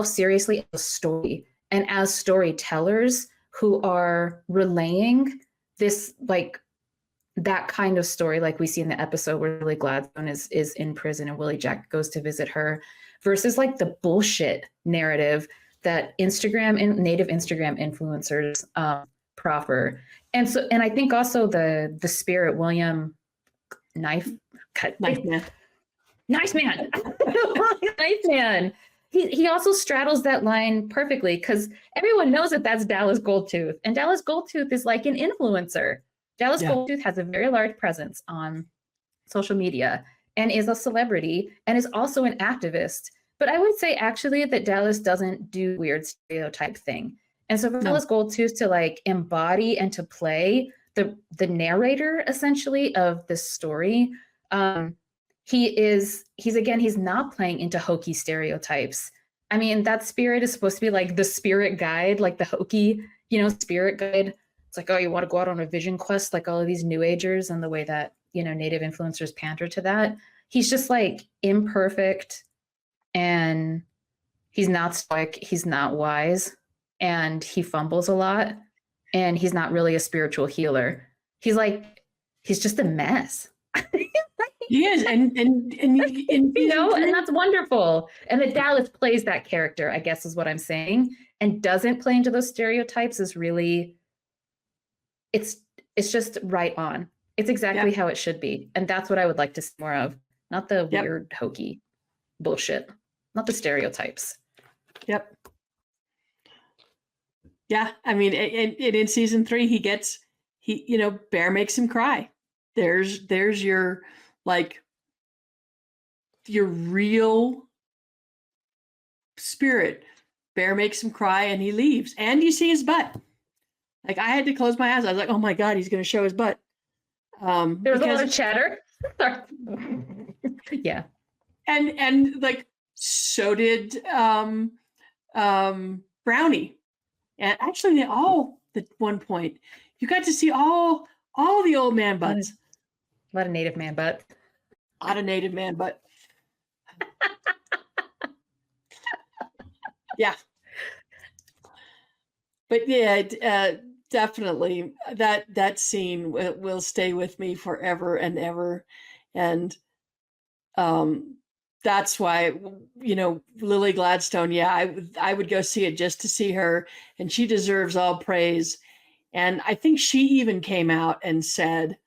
seriously as a story, and as storytellers who are relaying this, like that kind of story, like we see in the episode where Lily Gladstone is in prison and Willie Jack goes to visit her, versus like the bullshit narrative that Instagram and native Instagram influencers proffer. And so, and I think also the spirit William Knife Man. Nice man. Nice man. He also straddles that line perfectly, because everyone knows that that's Dallas Goldtooth, and Dallas Goldtooth is like an influencer. Dallas Goldtooth has a very large presence on social media and is a celebrity and is also an activist. But I would say actually that Dallas doesn't do weird stereotype thing. And so for Dallas Goldtooth to like embody and to play the narrator essentially of this story, he's not playing into hokey stereotypes. I mean, that spirit is supposed to be like the spirit guide, like the hokey, spirit guide. It's like, oh, you want to go out on a vision quest, like all of these new agers, and the way that, native influencers pander to that. He's just like imperfect, and he's not stoic, he's not wise, and he fumbles a lot, and he's not really a spiritual healer. He's just a mess. He is, and and that's wonderful. And that Dallas plays that character, I guess is what I'm saying, and doesn't play into those stereotypes is really, it's just right on. It's exactly how it should be. And that's what I would like to see more of. Not the weird, hokey bullshit. Not the stereotypes. Yep. Yeah. I mean, in season 3, Bear makes him cry. There's your, like, your real spirit. Bear makes him cry and he leaves. And you see his butt. Like, I had to close my eyes. I was like, oh my God, he's going to show his butt. There was a lot of chatter. Yeah. And like, so did Brownie. And actually they all, at one point, you got to see all the old man butts. A lot of native man butt. A lot of native man butt. Yeah. But yeah, definitely that scene will stay with me forever and ever. And that's why, Lily Gladstone, I would go see it just to see her, and she deserves all praise. And I think she even came out and said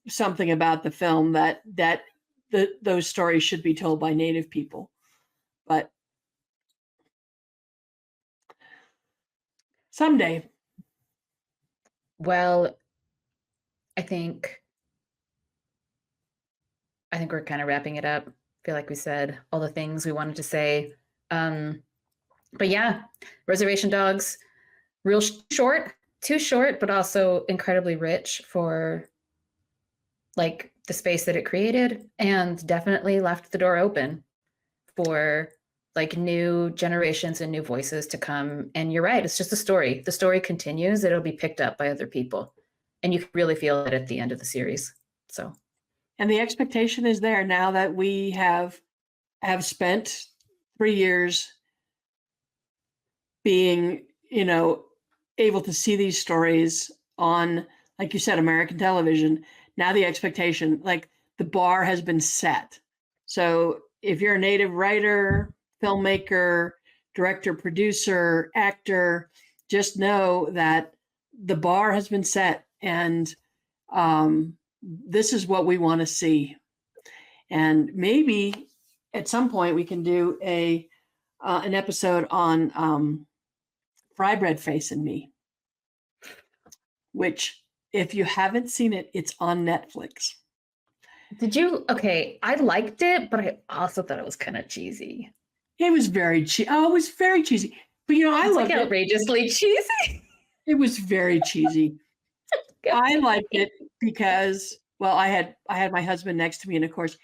something about the film that those stories should be told by Native people. But someday. Well, I think we're kind of wrapping it up. I feel like we said all the things we wanted to say. But yeah, Reservation Dogs, real short, too short, but also incredibly rich for like the space that it created, and definitely left the door open for like new generations and new voices to come. And you're right, it's just a story. The story continues, it'll be picked up by other people. And you can really feel it at the end of the series. So. And the expectation is there now that we have spent 3 years being, able to see these stories on, like you said, American television. now the expectation, like the bar has been set. So if you're a native writer, filmmaker, director, producer, actor, just know that the bar has been set, and this is what we want to see. And maybe at some point we can do an episode on Fry Bread Face and Me, which if you haven't seen it, it's on Netflix. Did you? Okay, I liked it, but I also thought it was kind of cheesy. It was very cheesy. Oh, it was very cheesy. But I It's loved like outrageously cheesy. it. It was very cheesy. I liked it because, well, I had my husband next to me, and of course,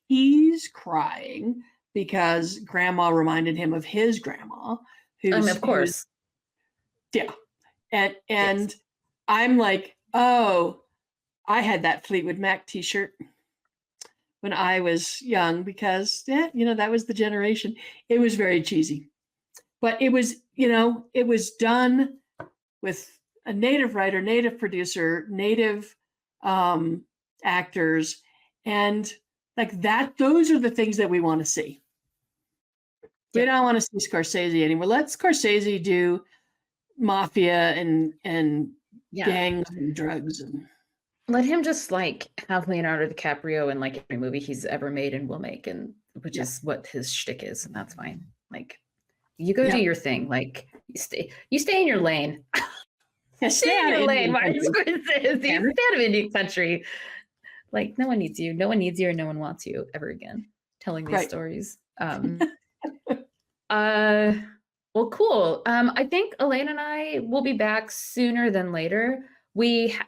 he's crying because grandma reminded him of his grandma. Of course. Yeah. And Yes. I'm like, oh, I had that Fleetwood Mac t-shirt when I was young because, that was the generation. It was very cheesy. But it was, it was done with a native writer, native producer, native actors. And like that, those are the things that we want to see. We don't want to see Scorsese anymore. Let Scorsese do mafia and gangs and drugs, and let him just like have Leonardo DiCaprio in like every movie he's ever made and will make, and which is what his shtick is, and that's fine. Like, you go do your thing. Like, you stay in your lane. Stay in your lane, Martin Scorsese. Stay out of Indian country. Like, no one needs you. No one needs you, or no one wants you ever again telling these stories. Well, cool. I think Elena and I will be back sooner than later. Because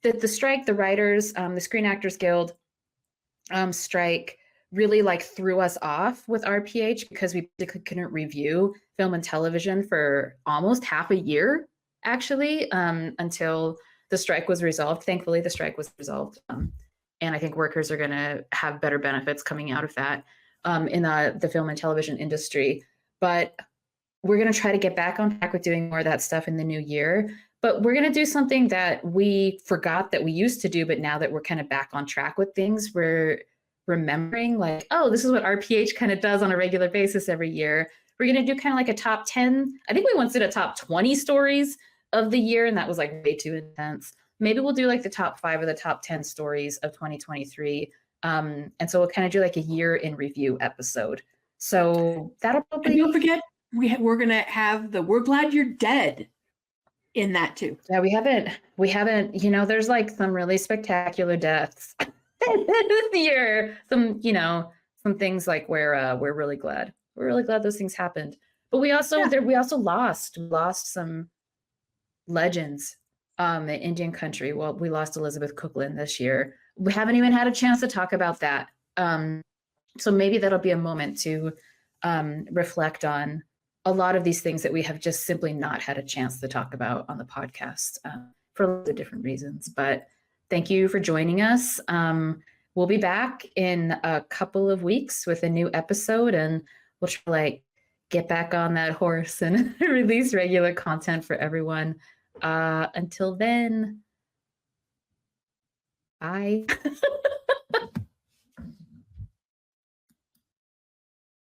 the strike, the writers, the Screen Actors Guild strike really like threw us off with RPH because we basically couldn't review film and television for almost half a year, actually, until the strike was resolved. Thankfully, the strike was resolved. And I think workers are going to have better benefits coming out of that in the film and television industry. But we're going to try to get back on track with doing more of that stuff in the new year. But we're going to do something that we forgot that we used to do, but now that we're kind of back on track with things, we're remembering like, oh, this is what RPH kind of does on a regular basis every year. We're going to do kind of like a top 10. I think we once did a top 20 stories of the year, and that was like way too intense. Maybe we'll do like the top 5 or the top 10 stories of 2023. And so we'll kind of do like a year in review episode. So that'll probably... And don't forget, we're going to have the We're Glad You're Dead in that too. Yeah, we haven't, there's like some really spectacular deaths this year. Some things like where we're really glad those things happened. But we also lost some legends in Indian country. Well, we lost Elizabeth Cookland this year. We haven't even had a chance to talk about that. So maybe that'll be a moment to reflect on a lot of these things that we have just simply not had a chance to talk about on the podcast for lots of different reasons. But thank you for joining us. We'll be back in a couple of weeks with a new episode, and we'll try to like get back on that horse and release regular content for everyone. Until then, bye.